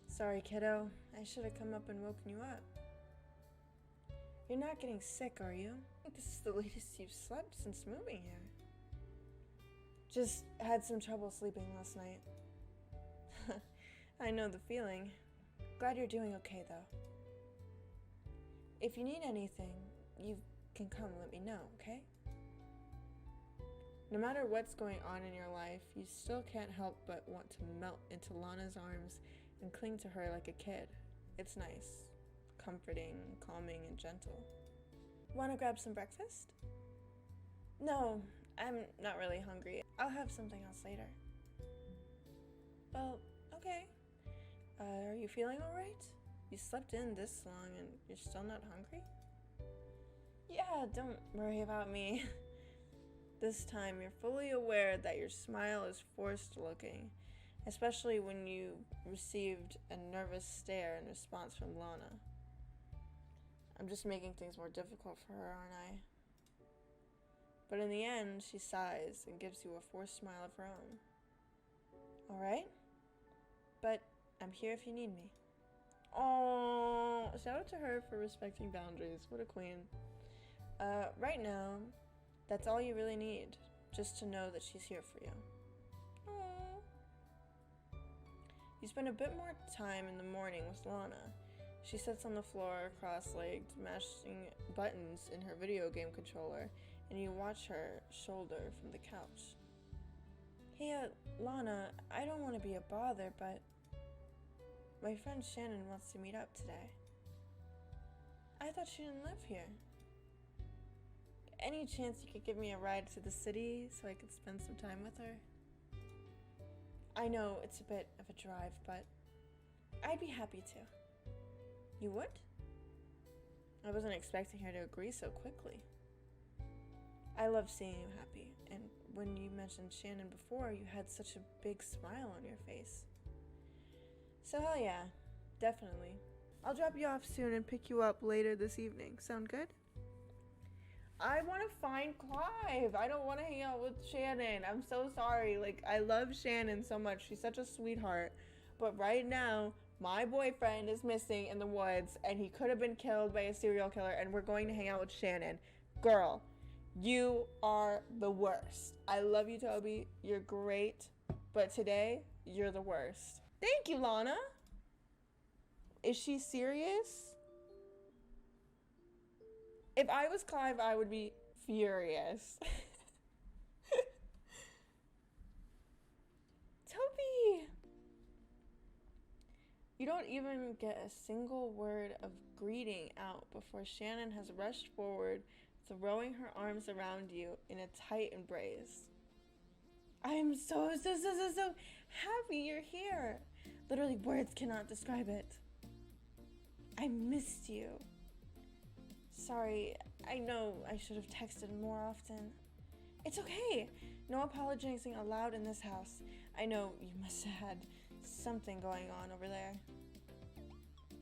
Sorry, kiddo. I should have come up and woken you up. You're not getting sick, are you? I think this is the latest you've slept since moving here. Just had some trouble sleeping last night. I know the feeling. Glad you're doing okay, though. If you need anything, you can come let me know, okay? No matter what's going on in your life, you still can't help but want to melt into Lana's arms and cling to her like a kid. It's nice, comforting, calming, and gentle. Want to grab some breakfast? No, I'm not really hungry. I'll have something else later. Well, okay. Are you feeling alright? You slept in this long and you're still not hungry? Yeah, don't worry about me. This time you're fully aware that your smile is forced looking, especially when you received a nervous stare in response from Lana. I'm just making things more difficult for her, aren't I? But in the end, she sighs and gives you a forced smile of her own. Alright? But I'm here if you need me. Oh, shout out to her for respecting boundaries. What a queen. Right now, that's all you really need. Just to know that she's here for you. Aww. You spend a bit more time in the morning with Lana. She sits on the floor, cross-legged, mashing buttons in her video game controller, and you watch her shoulder from the couch. Hey, Lana, I don't want to be a bother, but my friend Shannon wants to meet up today. I thought she didn't live here. Any chance you could give me a ride to the city so I could spend some time with her? I know it's a bit of a drive, but I'd be happy to. You would? I wasn't expecting her to agree so quickly. I love seeing you happy, and when you mentioned Shannon before, you had such a big smile on your face. So hell yeah, definitely. I'll drop you off soon and pick you up later this evening. Sound good? I want to find Clive. I don't want to hang out with Shannon. I'm so sorry. Like, I love Shannon so much. She's such a sweetheart. But right now, my boyfriend is missing in the woods, and he could have been killed by a serial killer, and we're going to hang out with Shannon. Girl, you are the worst. I love you, Toby. You're great. But today, you're the worst. Thank you, Lana. Is she serious? If I was Clive, I would be furious. Toby! You don't even get a single word of greeting out before Shannon has rushed forward, throwing her arms around you in a tight embrace. I am so happy you're here. Literally, words cannot describe it. I missed you. Sorry, I know I should have texted more often. It's okay. No apologizing allowed in this house. I know you must have had something going on over there.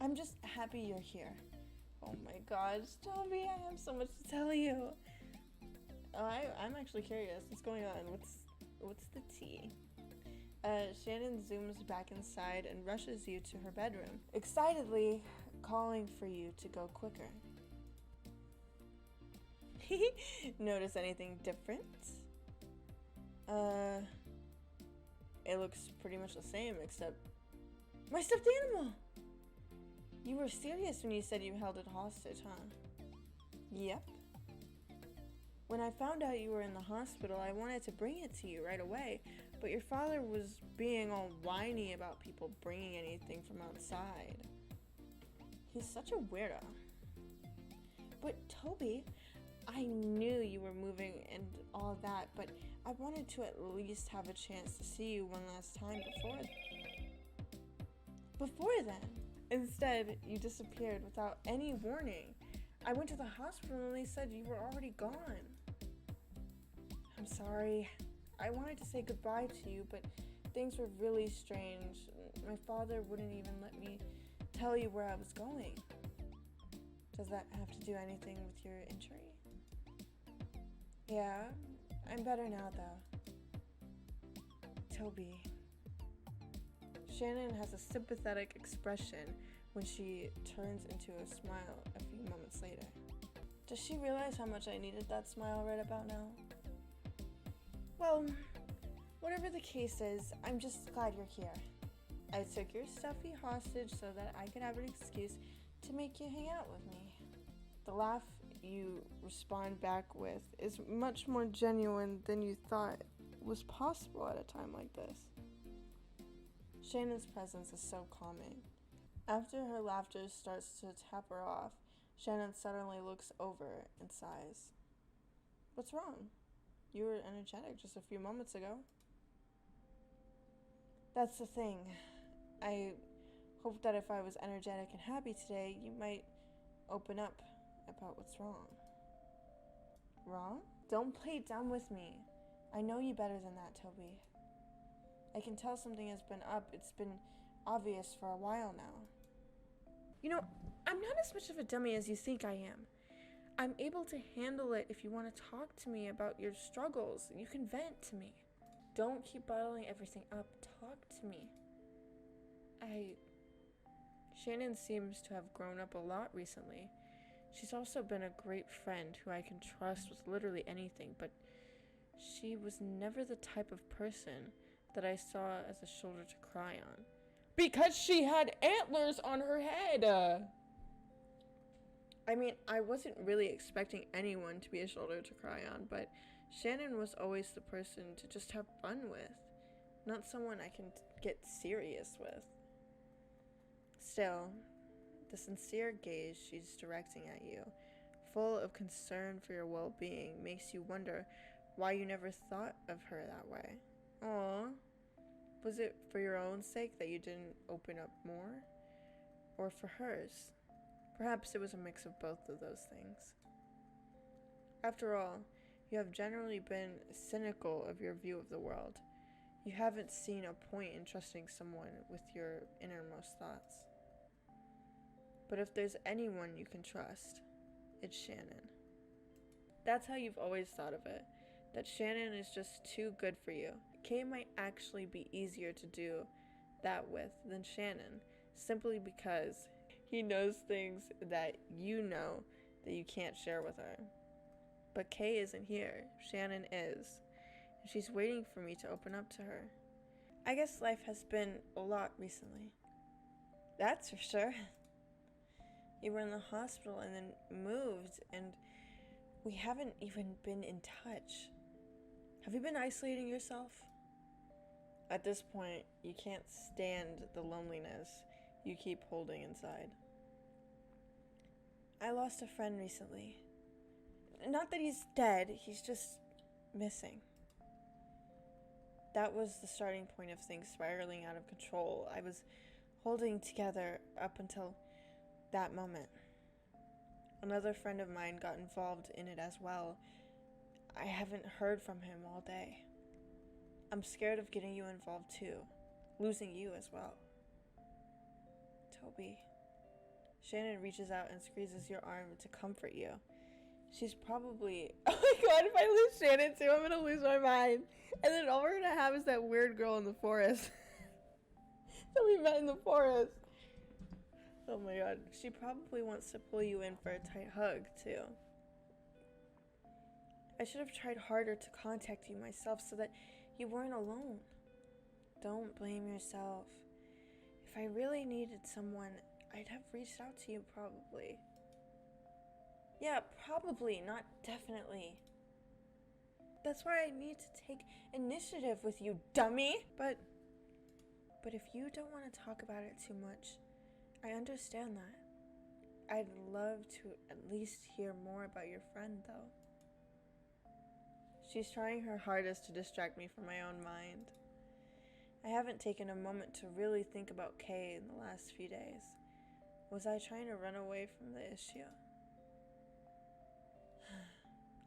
I'm just happy you're here. Oh my gosh, Toby, I have so much to tell you. Oh, I'm actually curious. What's going on? What's the tea? Shannon zooms back inside and rushes you to her bedroom, excitedly calling for you to go quicker. Notice anything different? It looks pretty much the same, except my stuffed animal! You were serious when you said you held it hostage, huh? Yep. When I found out you were in the hospital, I wanted to bring it to you right away, but your father was being all whiny about people bringing anything from outside. He's such a weirdo. But Toby, I knew you were moving and all that, but I wanted to at least have a chance to see you one last time before then. Instead, you disappeared without any warning. I went to the hospital and they said you were already gone. I'm sorry. I wanted to say goodbye to you, but things were really strange. My father wouldn't even let me tell you where I was going. Does that have to do anything with your injury? Yeah, I'm better now though. Toby. Shannon has a sympathetic expression when she turns into a smile a few moments later. Does she realize how much I needed that smile right about now? Well, whatever the case is, I'm just glad you're here. I took your stuffy hostage so that I could have an excuse to make you hang out with me. The laugh you respond back with is much more genuine than you thought was possible at a time like this. Shannon's presence is so calming. After her laughter starts to tap her off, Shannon suddenly looks over and sighs. What's wrong? You were energetic just a few moments ago. That's the thing. I hope that if I was energetic and happy today, you might open up about what's wrong. Wrong? Don't play dumb with me. I know you better than that, Toby. I can tell something has been up. It's been obvious for a while now. You know, I'm not as much of a dummy as you think I am. I'm able to handle it if you want to talk to me about your struggles. You can vent to me. Don't keep bottling everything up. Talk to me. Shannon seems to have grown up a lot recently. She's also been a great friend who I can trust with literally anything, but she was never the type of person that I saw as a shoulder to cry on. Because she had antlers on her head! I mean, I wasn't really expecting anyone to be a shoulder to cry on, but Shannon was always the person to just have fun with, not someone I can get serious with. Still, The sincere gaze she's directing at you, full of concern for your well-being, makes you wonder why you never thought of her that way. Aww. Was it for your own sake that you didn't open up more? Or for hers? Perhaps it was a mix of both of those things. After all, you have generally been cynical of your view of the world. You haven't seen a point in trusting someone with your innermost thoughts. But if there's anyone you can trust, it's Shannon. That's how you've always thought of it, that Shannon is just too good for you. Kay might actually be easier to do that with than Shannon, simply because he knows things that you know that you can't share with her. But Kay isn't here. Shannon is. And she's waiting for me to open up to her. I guess life has been a lot recently. That's for sure. You were in the hospital and then moved, and we haven't even been in touch. Have you been isolating yourself? At this point, you can't stand the loneliness you keep holding inside. I lost a friend recently. Not that he's dead, he's just missing. That was the starting point of things spiraling out of control. I was holding together up until that moment. Another friend of mine got involved in it as well. I haven't heard from him all day. I'm scared of getting you involved too, losing you as well. Toby. Shannon reaches out and squeezes your arm to comfort you. She's probably, oh my god, if I lose Shannon too, I'm gonna lose my mind. And then all we're gonna have is that weird girl in the forest that we met in the forest. Oh my god, she probably wants to pull you in for a tight hug too. I should have tried harder to contact you myself so that you weren't alone. Don't blame yourself. If I really needed someone, I'd have reached out to you probably. Yeah, probably, not definitely. That's why I need to take initiative with you, dummy! But if you don't want to talk about it too much, I understand that. I'd love to at least hear more about your friend, though. She's trying her hardest to distract me from my own mind. I haven't taken a moment to really think about Kay in the last few days. Was I trying to run away from the issue?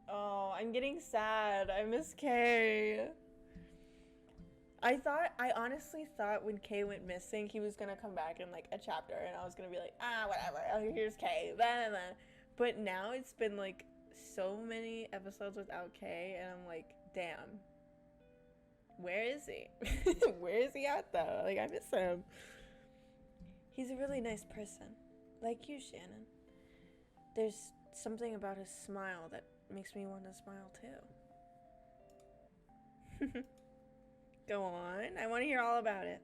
Oh, I'm getting sad. I miss Kay. I honestly thought when Kay went missing, he was gonna come back in like a chapter and I was gonna be like, whatever, oh, here's Kay, blah, blah, blah. But now it's been like so many episodes without Kay and I'm like, damn, where is he? Where is he at though? Like, I miss him. He's a really nice person, like you, Shannon. There's something about his smile that makes me want to smile too. Go on, I want to hear all about it.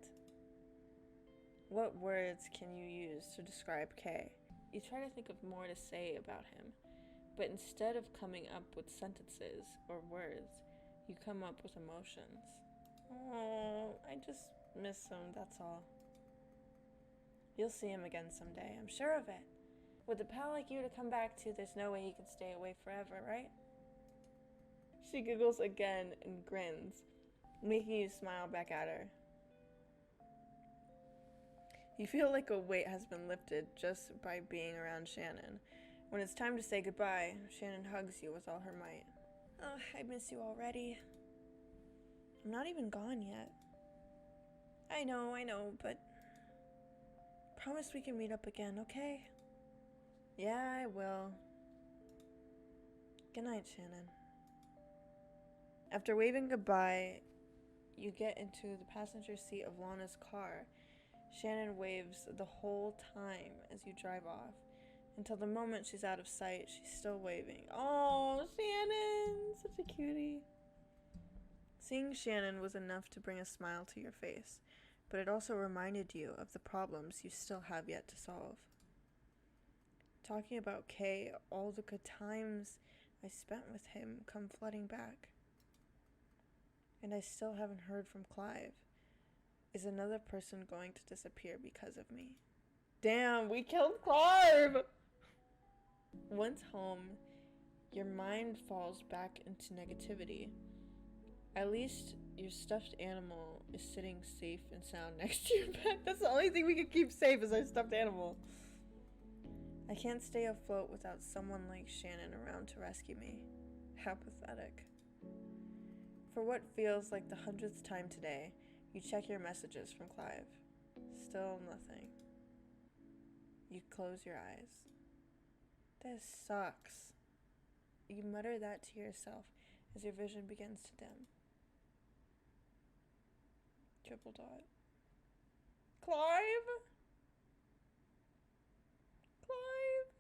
What words can you use to describe Kay? You try to think of more to say about him, but instead of coming up with sentences or words, you come up with emotions. Oh, I just miss him, that's all. You'll see him again someday, I'm sure of it. With a pal like you to come back to, there's no way he can stay away forever, right? She giggles again and grins, making you smile back at her. You feel like a weight has been lifted just by being around Shannon. When it's time to say goodbye, Shannon hugs you with all her might. Oh, I miss you already. I'm not even gone yet. I know, but promise we can meet up again, okay? Yeah, I will. Good night, Shannon. After waving goodbye, you get into the passenger seat of Lana's car. Shannon waves the whole time as you drive off. Until the moment she's out of sight, she's still waving. Oh, Shannon! Such a cutie. Seeing Shannon was enough to bring a smile to your face, but it also reminded you of the problems you still have yet to solve. Talking about Kay, all the good times I spent with him come flooding back. And I still haven't heard from Clive. Is another person going to disappear because of me? Damn, we killed Clive! Once home, your mind falls back into negativity. At least your stuffed animal is sitting safe and sound next to your bed. That's the only thing we can keep safe is our stuffed animal. I can't stay afloat without someone like Shannon around to rescue me. How pathetic. For what feels like the 100th time today, you check your messages from Clive. Still nothing. You close your eyes. This sucks. You mutter that to yourself as your vision begins to dim. Triple dot. Clive? Clive?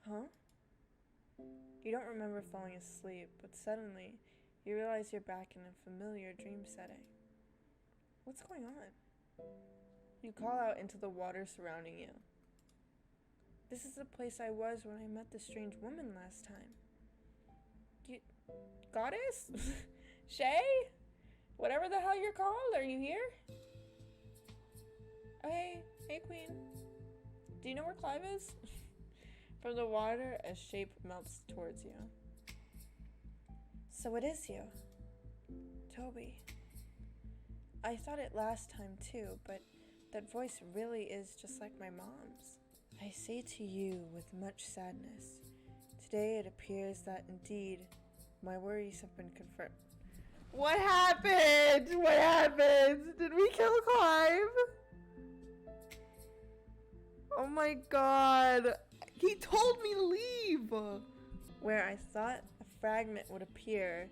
Huh? You don't remember falling asleep, but suddenly you realize you're back in a familiar dream setting. What's going on? You call out into the water surrounding you. This is the place I was when I met the strange woman last time. Goddess? Shay? Whatever the hell you're called, are you here? Oh, hey queen. Do you know where Clive is? From the water, a shape melts towards you. So it is you. Toby. I thought it last time too, but that voice really is just like my mom's. I say to you with much sadness, today it appears that indeed my worries have been confirmed. What happened? What happened? Did we kill Clive? Oh my god. He told me to leave. Where I thought a fragment would appear,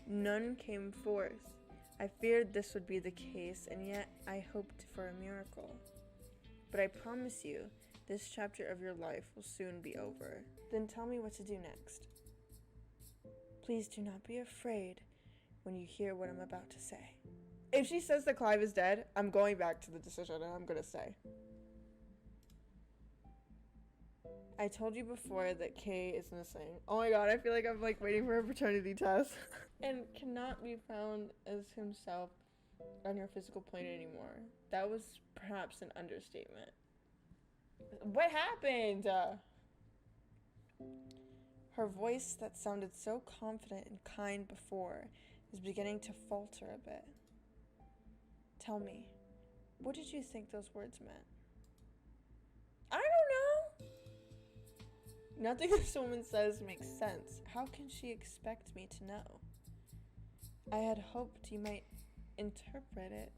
none came forth. I feared this would be the case, and yet I hoped for a miracle. But I promise you, this chapter of your life will soon be over. Then tell me what to do next. Please do not be afraid when you hear what I'm about to say. If she says that Clive is dead, I'm going back to the decision and I'm gonna stay. I told you before that Kay is missing. Oh my god, I feel like I'm like waiting for a paternity test. And cannot be found as himself on your physical plane anymore. That was perhaps an understatement. What happened? Her voice that sounded so confident and kind before is beginning to falter a bit. Tell me, what did you think those words meant? I don't know. Nothing this woman says makes sense. How can she expect me to know? I had hoped you might interpret it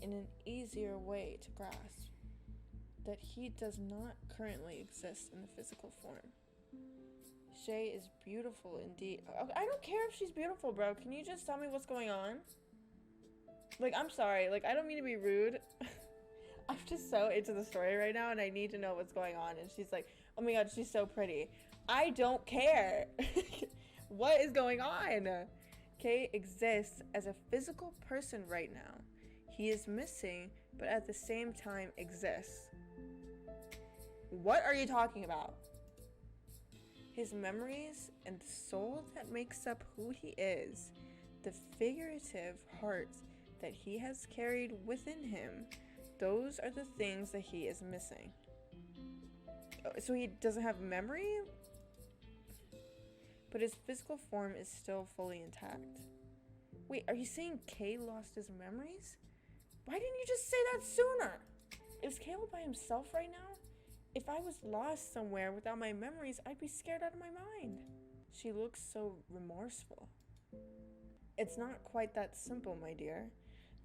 in an easier way to grasp. That he does not currently exist in the physical form. Shay is beautiful indeed. I don't care if she's beautiful, bro. Can you just tell me what's going on? Like, I'm sorry. Like, I don't mean to be rude. I'm just so into the story right now, and I need to know what's going on. And she's like, oh my god, she's so pretty. I don't care. What is going on? Kay exists as a physical person right now. He is missing, but at the same time exists. What are you talking about? His memories and the soul that makes up who he is, the figurative heart that he has carried within him, those are the things that he is missing. So he doesn't have memory? But his physical form is still fully intact. Wait, are you saying Kay lost his memories? Why didn't you just say that sooner? Is Caleb by himself right now? If I was lost somewhere without my memories, I'd be scared out of my mind. She looks so remorseful. It's not quite that simple, my dear.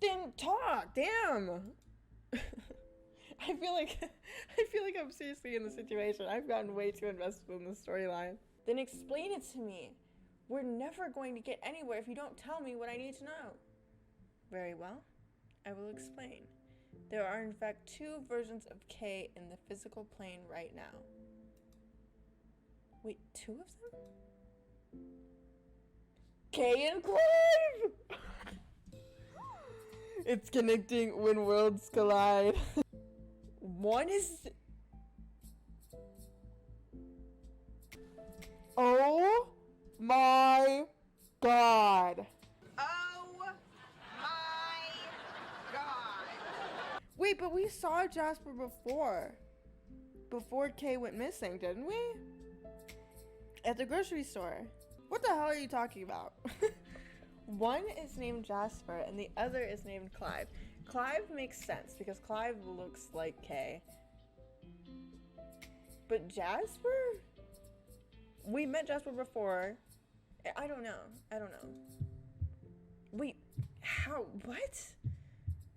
Then talk, damn! I feel like I'm seriously in the situation. I've gotten way too invested in the storyline. Then explain it to me. We're never going to get anywhere if you don't tell me what I need to know. Very well, I will explain. There are in fact two versions of Kay in the physical plane right now. Wait, two of them? Kay and Clive! It's connecting when worlds collide. One is... Oh my god. Oh my god. Wait, but we saw Jasper before. before Kay went missing, didn't we? At the grocery store. What the hell are you talking about? One is named Jasper and the other is named Clive. Clive makes sense because Clive looks like Kay. But Jasper? We met Jasper before. I don't know. Wait, how? What?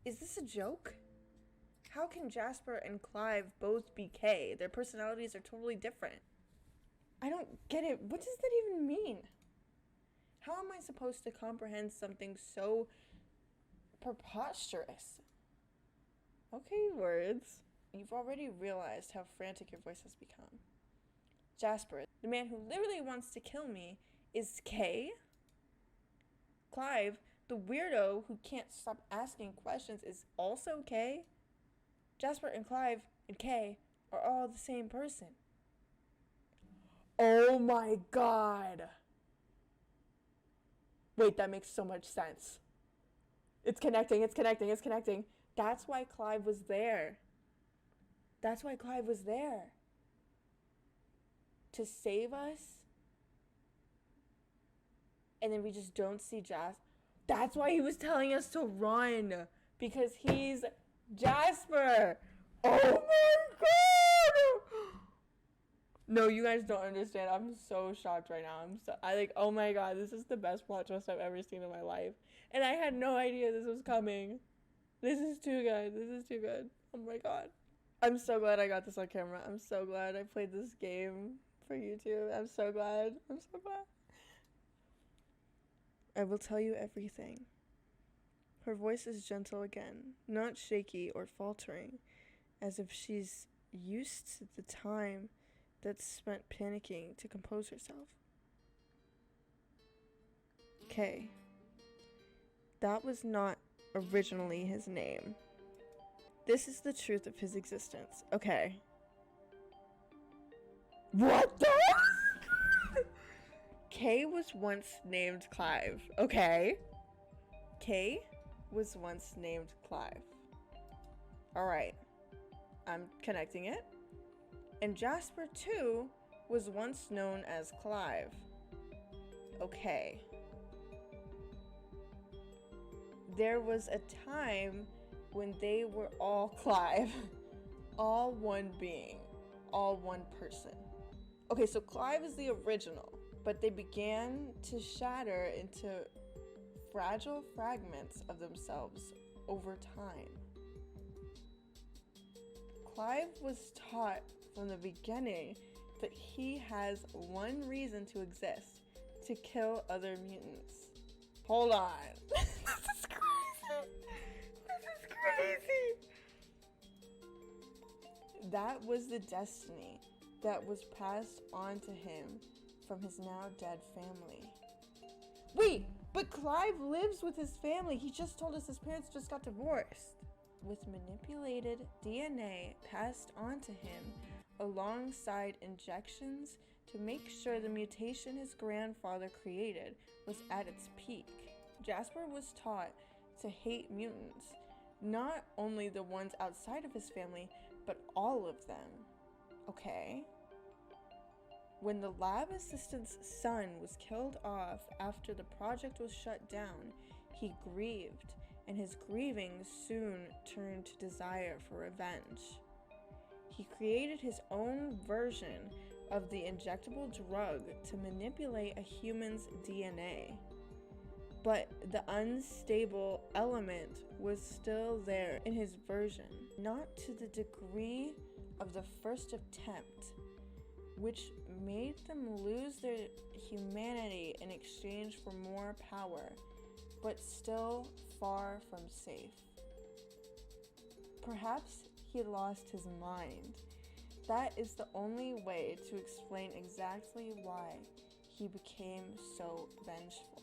Is this a joke? How can Jasper and Clive both be Kay? Their personalities are totally different. I don't get it. What does that even mean? How am I supposed to comprehend something so preposterous? Okay, words. You've already realized how frantic your voice has become. Jasper, the man who literally wants to kill me, is Kay? Clive, the weirdo who can't stop asking questions, is also Kay? Jasper and Clive and Kay are all the same person. Oh my god. Wait, that makes so much sense. It's connecting. That's why Clive was there. To save us? And then we just don't see Jasper. That's why he was telling us to run. Because he's Jasper. Oh my god! No, you guys don't understand. I'm so shocked right now. Oh my god, this is the best plot twist I've ever seen in my life. And I had no idea this was coming. This is too good. Oh my god. I'm so glad I got this on camera. I'm so glad I played this game for YouTube. I'm so glad. I will tell you everything. Her voice is gentle again, not shaky or faltering, as if she's used to the time that's spent panicking to compose herself. Kay. That was not originally his name. This is the truth of his existence. Okay. What the? Kay was once named Clive. Okay. Kay was once named Clive. Alright. I'm connecting it. And Jasper, too, was once known as Clive. Okay. There was a time when they were all Clive. All one being. All one person. Okay, so Clive is the original. But they began to shatter into fragile fragments of themselves over time. Clive was taught from the beginning that he has one reason to exist: to kill other mutants. Hold on. This is crazy. That was the destiny that was passed on to him from his now dead family. Wait, but Clive lives with his family. He just told us his parents just got divorced. With manipulated DNA passed on to him alongside injections to make sure the mutation his grandfather created was at its peak. Jasper was taught to hate mutants, not only the ones outside of his family, but all of them. Okay. When the lab assistant's son was killed off after the project was shut down, he grieved, and his grieving soon turned to desire for revenge. He created his own version of the injectable drug to manipulate a human's DNA. But the unstable element was still there in his version, not to the degree of the first attempt, which made them lose their humanity in exchange for more power, but still far from safe. Perhaps he lost his mind. That is the only way to explain exactly why he became so vengeful.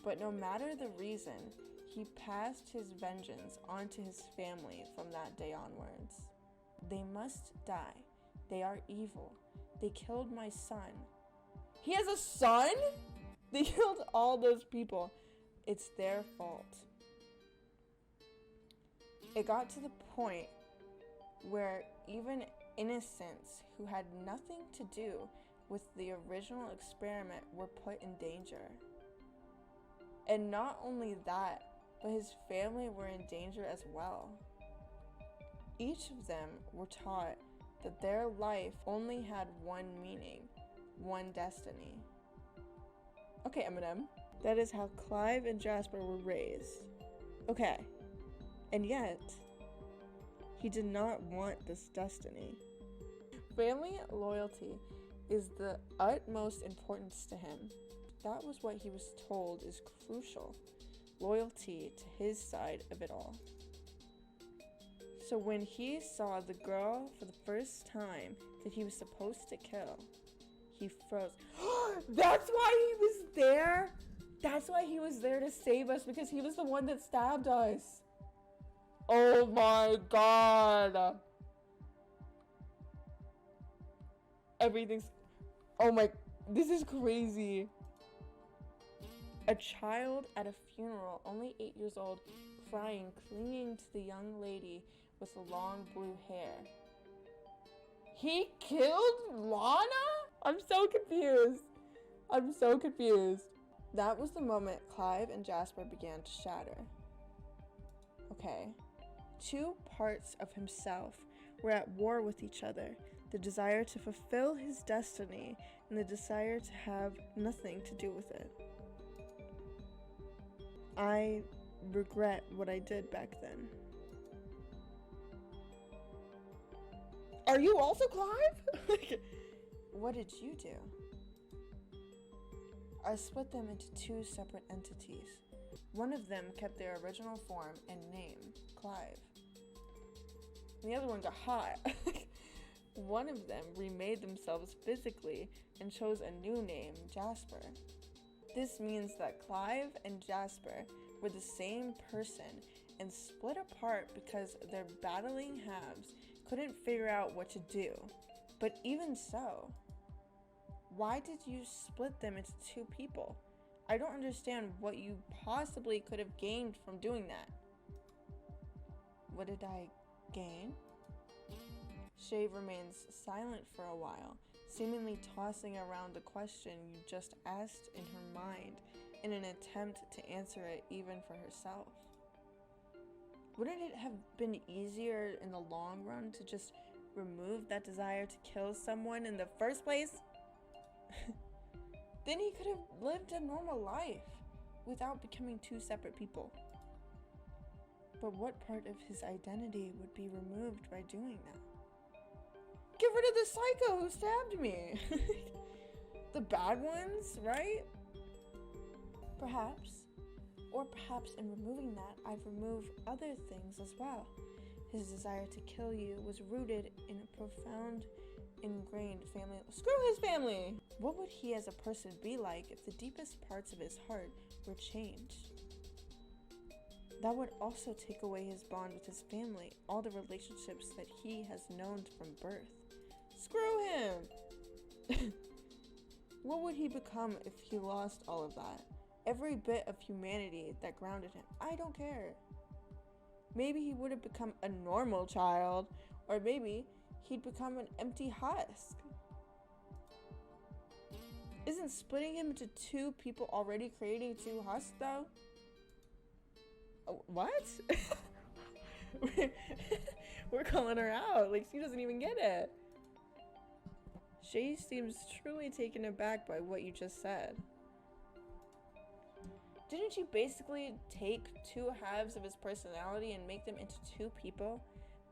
But no matter the reason, he passed his vengeance onto his family from that day onwards. They must die. They are evil. They killed my son. He has a son? They killed all those people. It's their fault. It got to the point where even innocents who had nothing to do with the original experiment were put in danger. And not only that, but his family were in danger as well. Each of them were taught that their life only had one meaning, one destiny. Okay, Eminem. That is how Clive and Jasper were raised. Okay. And yet, he did not want this destiny. Family loyalty is the utmost importance to him. That was what he was told is crucial. Loyalty to his side of it all. So when he saw the girl for the first time that he was supposed to kill, he froze. That's why he was there? That's why he was there to save us, because he was the one that stabbed us. Oh my god. This is crazy. A child at a funeral, only 8 years old, crying, clinging to the young lady with the long blue hair. He killed Lana? I'm so confused. That was the moment Clive and Jasper began to shatter. Okay. Two parts of himself were at war with each other. The desire to fulfill his destiny and the desire to have nothing to do with it. I regret what I did back then. Are you also Clive? What did you do? I split them into two separate entities. One of them kept their original form and name, Clive. And the other one got hot. One of them remade themselves physically and chose a new name, Jasper. This means that Clive and Jasper were the same person and split apart because their battling halves couldn't figure out what to do. But even so, why did you split them into two people? I don't understand what you possibly could have gained from doing that. What did I gain? Shave remains silent for a while, seemingly tossing around the question you just asked in her mind in an attempt to answer it even for herself. Wouldn't it have been easier in the long run to just remove that desire to kill someone in the first place? Then he could have lived a normal life without becoming two separate people. But what part of his identity would be removed by doing that? Get rid of the psycho who stabbed me! The bad ones, right? Perhaps. Or perhaps in removing that, I've removed other things as well. His desire to kill you was rooted in a profound, ingrained family. Screw his family! What would he as a person be like if the deepest parts of his heart were changed? That would also take away his bond with his family, all the relationships that he has known from birth. Screw him! What would he become if he lost all of that? Every bit of humanity that grounded him. I don't care. Maybe he would have become a normal child, or maybe he'd become an empty husk. Isn't splitting him into two people already creating two husks, though? What? We're calling her out. Like, she doesn't even get it. Shay seems truly taken aback by what you just said. Didn't you basically take two halves of his personality and make them into two people?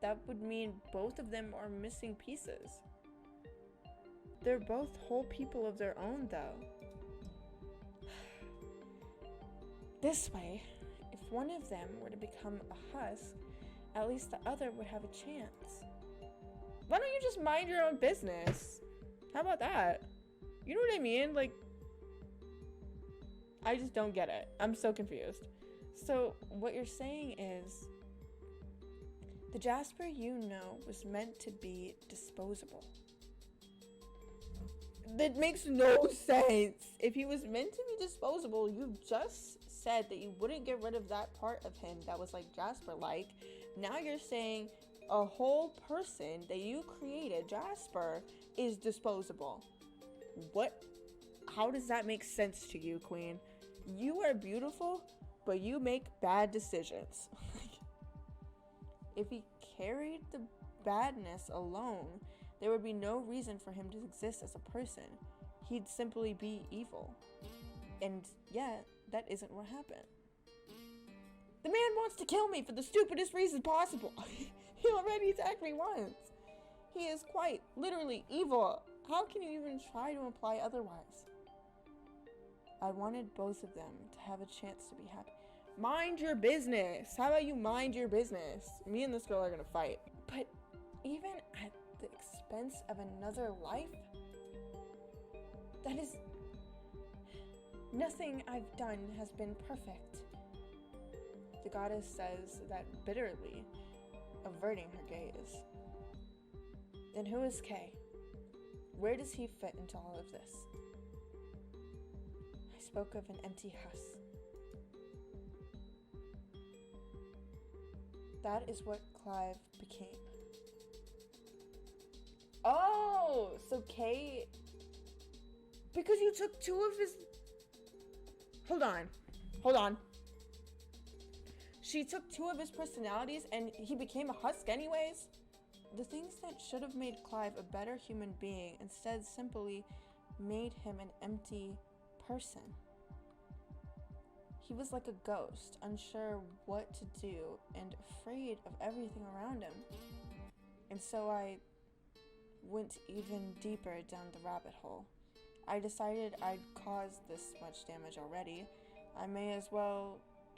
That would mean both of them are missing pieces. They're both whole people of their own, though. This way, if one of them were to become a husk, at least the other would have a chance. Why don't you just mind your own business? How about that? You know what I mean? Like, I just don't get it. I'm so confused. So, what you're saying is, the Jasper you know was meant to be disposable. That makes no sense. If he was meant to be disposable, you just said that you wouldn't get rid of that part of him that was like Jasper-like. Now you're saying a whole person that you created, Jasper, is disposable. What? How does that make sense to you, Queen? You are beautiful, but you make bad decisions. If he carried the badness alone, there would be no reason for him to exist as a person. He'd simply be evil. And yet, that isn't what happened. The man wants to kill me for the stupidest reason possible. He already attacked me once. He is quite literally evil. How can you even try to imply otherwise? I wanted both of them to have a chance to be happy. Mind your business. How about you mind your business? Me and this girl are gonna fight. But even at the expense of another life? That is... Nothing I've done has been perfect. The goddess says that bitterly, averting her gaze. Then who is Kay? Where does he fit into all of this? I spoke of an empty house. That is what Clive became. Oh, so Kay... Because you took two of his... Hold on. She took two of his personalities and he became a husk anyways? The things that should have made Clive a better human being instead simply made him an empty person. He was like a ghost, unsure what to do and afraid of everything around him. And so I went even deeper down the rabbit hole. I decided I'd caused this much damage already. I may as well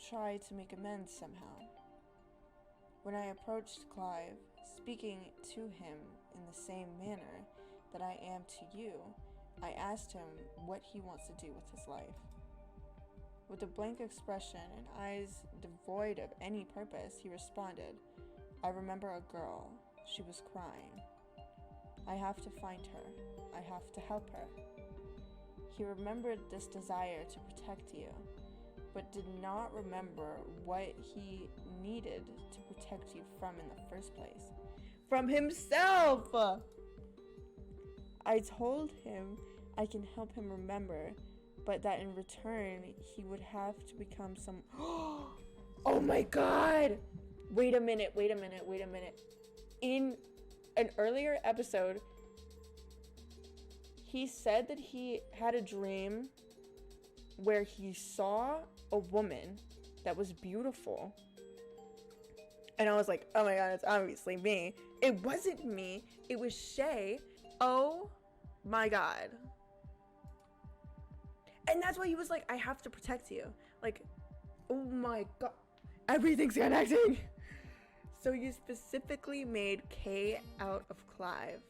try to make amends somehow. When I approached Clive, speaking to him in the same manner that I am to you, I asked him what he wants to do with his life. With a blank expression and eyes devoid of any purpose, he responded, I remember a girl. She was crying. I have to find her. I have to help her. He remembered this desire to protect you, but did not remember what he needed to protect you from in the first place. From himself! I told him I can help him remember, but that in return, he would have to become some... Oh my god! Wait a minute. In an earlier episode, he said that he had a dream where he saw a woman that was beautiful. And I was like, oh my god, it's obviously me. It wasn't me. It was Shay. Oh my god. And that's why he was like, I have to protect you. Like, oh my god. Everything's connecting. So you specifically made Kay out of Clive.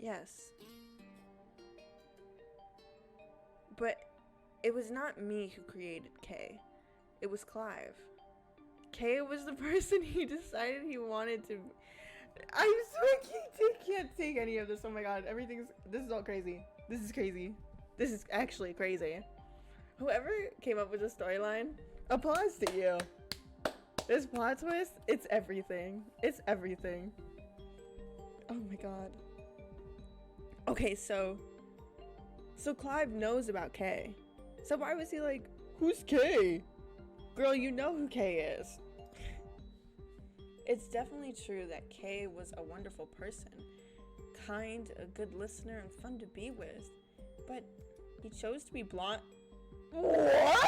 Yes. But it was not me who created Kay. It was Clive. Kay was the person he decided he wanted to... I can't take any of this. Oh my god, this is all crazy. This is crazy. This is actually crazy. Whoever came up with the storyline, applause to you. This plot twist, it's everything. It's everything. Oh my god. Okay, so Clive knows about Kay. So why was he like, who's Kay? Girl, you know who Kay is. It's definitely true that Kay was a wonderful person. Kind, a good listener, and fun to be with. But he chose to be blonde. What?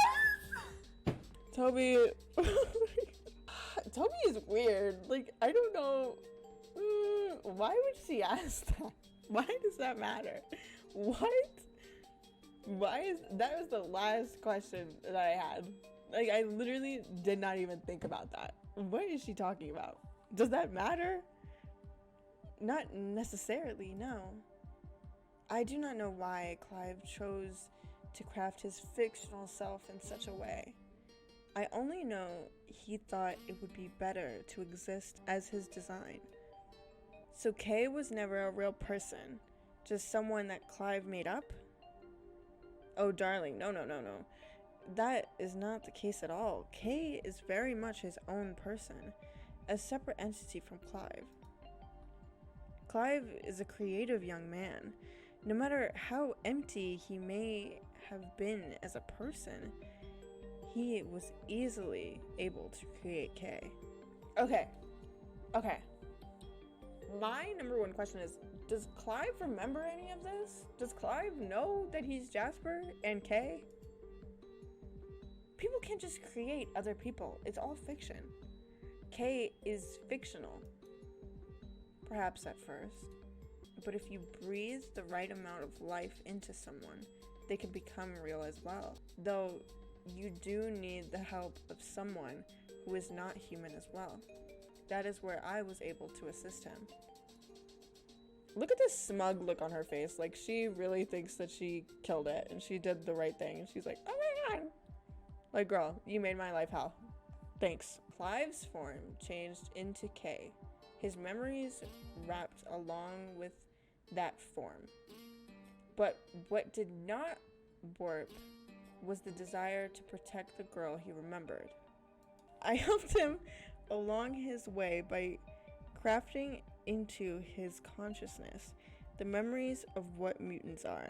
Toby... Toby is weird. Like, I don't know... why would she ask that? Why does that matter? What? That was the last question that I had. Like, I literally did not even think about that. What is she talking about? Does that matter? Not necessarily, no. I do not know why Clive chose to craft his fictional self in such a way. I only know he thought it would be better to exist as his design. So Kay was never a real person, just someone that Clive made up? Oh darling, no. that is not the case at all. Kay is very much his own person, a separate entity from Clive. Clive is a creative young man. No matter how empty he may have been as a person, he was easily able to create Kay. Okay. My number one question is, does Clive remember any of this? Does Clive know that he's Jasper and Kay? People can't just create other people. It's all fiction. Kay is fictional. Perhaps at first. But if you breathe the right amount of life into someone, they can become real as well. Though you do need the help of someone who is not human as well. That is where I was able to assist him. Look at this smug look on her face. Like, she really thinks that she killed it and she did the right thing. And she's like, oh my god. Like, girl, you made my life hell. Thanks. Clive's form changed into Kay. His memories wrapped along with that form. But what did not warp was the desire to protect the girl he remembered. I helped him along his way by crafting into his consciousness the memories of what mutants are.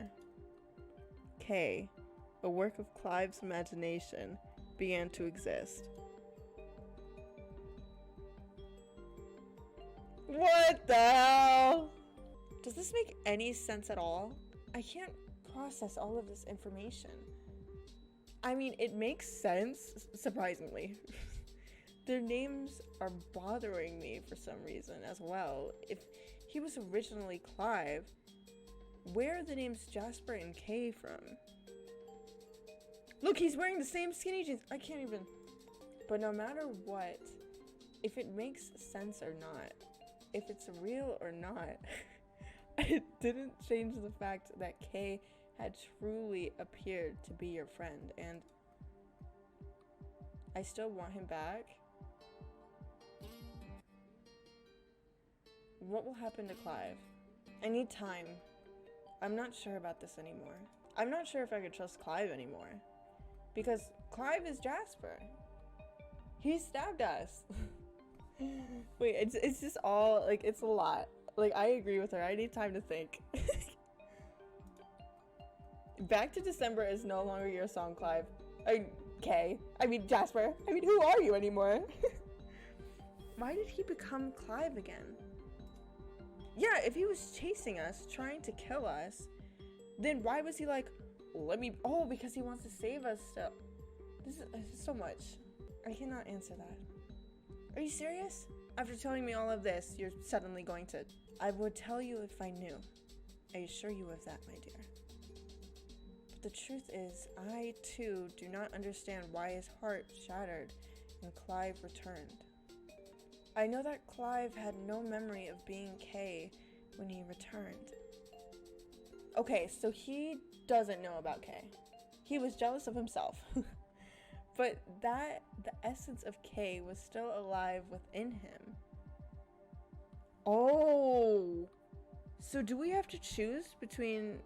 Kay, a work of Clive's imagination, began to exist. What the hell? Does this make any sense at all? I can't process all of this information. I mean, it makes sense, surprisingly. Their names are bothering me for some reason as well. If he was originally Clive, where are the names Jasper and Kay from? Look, he's wearing the same skinny jeans. I can't even. But no matter what, if it makes sense or not, if it's real or not, it didn't change the fact that Kay had truly appeared to be your friend, and I still want him back. What will happen to Clive? I need time. I'm not sure about this anymore. I'm not sure if I could trust Clive anymore. Because Clive is Jasper. He stabbed us. Wait, it's just all, like, it's a lot. Like, I agree with her. I need time to think. Back to December is no longer your song, Clive. Kay. I mean, Jasper. I mean, who are you anymore? Why did he become Clive again? Yeah, if he was chasing us, trying to kill us, then why was he like, oh, because he wants to save us still. This is so much. I cannot answer that. Are you serious? After telling me all of this, you're suddenly going to... I would tell you if I knew. I assure you of that, my dear. But the truth is, I too do not understand why his heart shattered when Clive returned. I know that Clive had no memory of being Kay when he returned. Okay, so he doesn't know about Kay. He was jealous of himself. But the essence of Kay was still alive within him. Oh! So do we have to choose between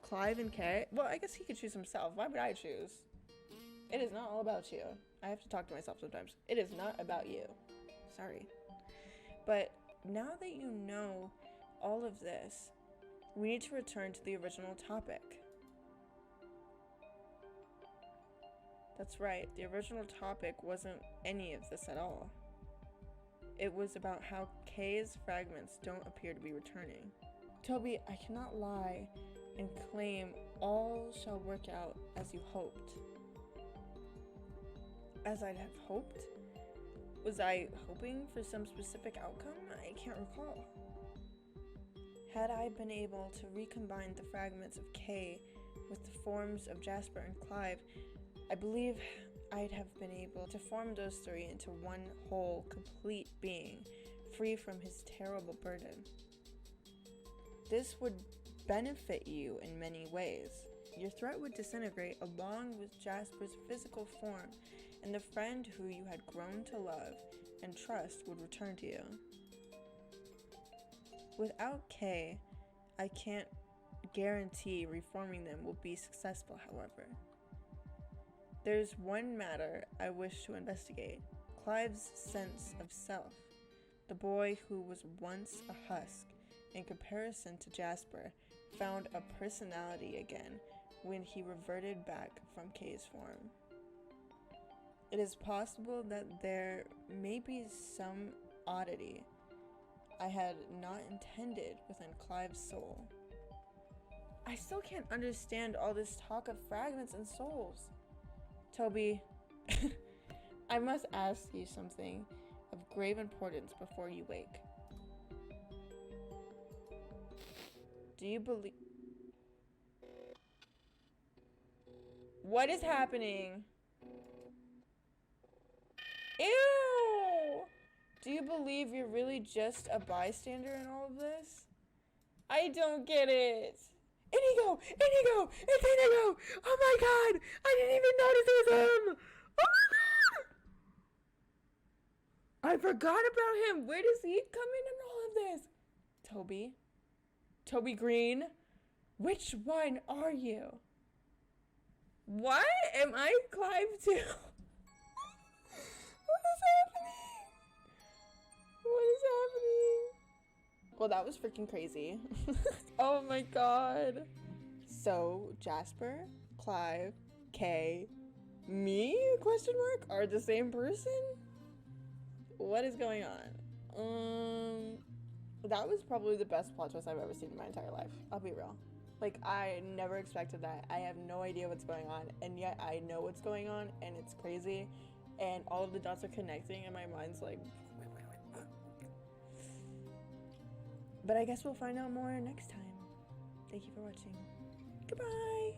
Clive and Kay? Well, I guess he could choose himself. Why would I choose? It is not all about you. I have to talk to myself sometimes. It is not about you. Sorry. But now that you know all of this, we need to return to the original topic. That's right, the original topic wasn't any of this at all. It was about how Kay's fragments don't appear to be returning. Toby, I cannot lie and claim all shall work out as you hoped. As I'd have hoped? Was I hoping for some specific outcome? I can't recall. Had I been able to recombine the fragments of Kay with the forms of Jasper and Clive, I believe I'd have been able to form those three into one whole, complete being, free from his terrible burden. This would benefit you in many ways. Your threat would disintegrate along with Jasper's physical form, and the friend who you had grown to love and trust would return to you. Without Kay, I can't guarantee reforming them will be successful, however. There's one matter I wish to investigate. Clive's sense of self. The boy who was once a husk, in comparison to Jasper, found a personality again when he reverted back from Kay's form. It is possible that there may be some oddity I had not intended within Clive's soul. I still can't understand all this talk of fragments and souls. Toby, I must ask you something of grave importance before you wake. Do you believe... What is happening? Ew! Do you believe you're really just a bystander in all of this? I don't get it. Inigo! Inigo! It's Inigo! Oh my god! I didn't even notice it was him! Oh my god! I forgot about him! Where does he come in all of this? Toby? Toby Green? Which one are you? What? Am I Clive too? What is happening? What is happening? Well, that was freaking crazy. Oh my god. So, Jasper, Clive, Kay, me, question mark, are the same person? What is going on? That was probably the best plot twist I've ever seen in my entire life. I'll be real. Like, I never expected that. I have no idea what's going on, and yet I know what's going on, and it's crazy, and all of the dots are connecting, and my mind's like... But I guess we'll find out more next time. Thank you for watching. Goodbye!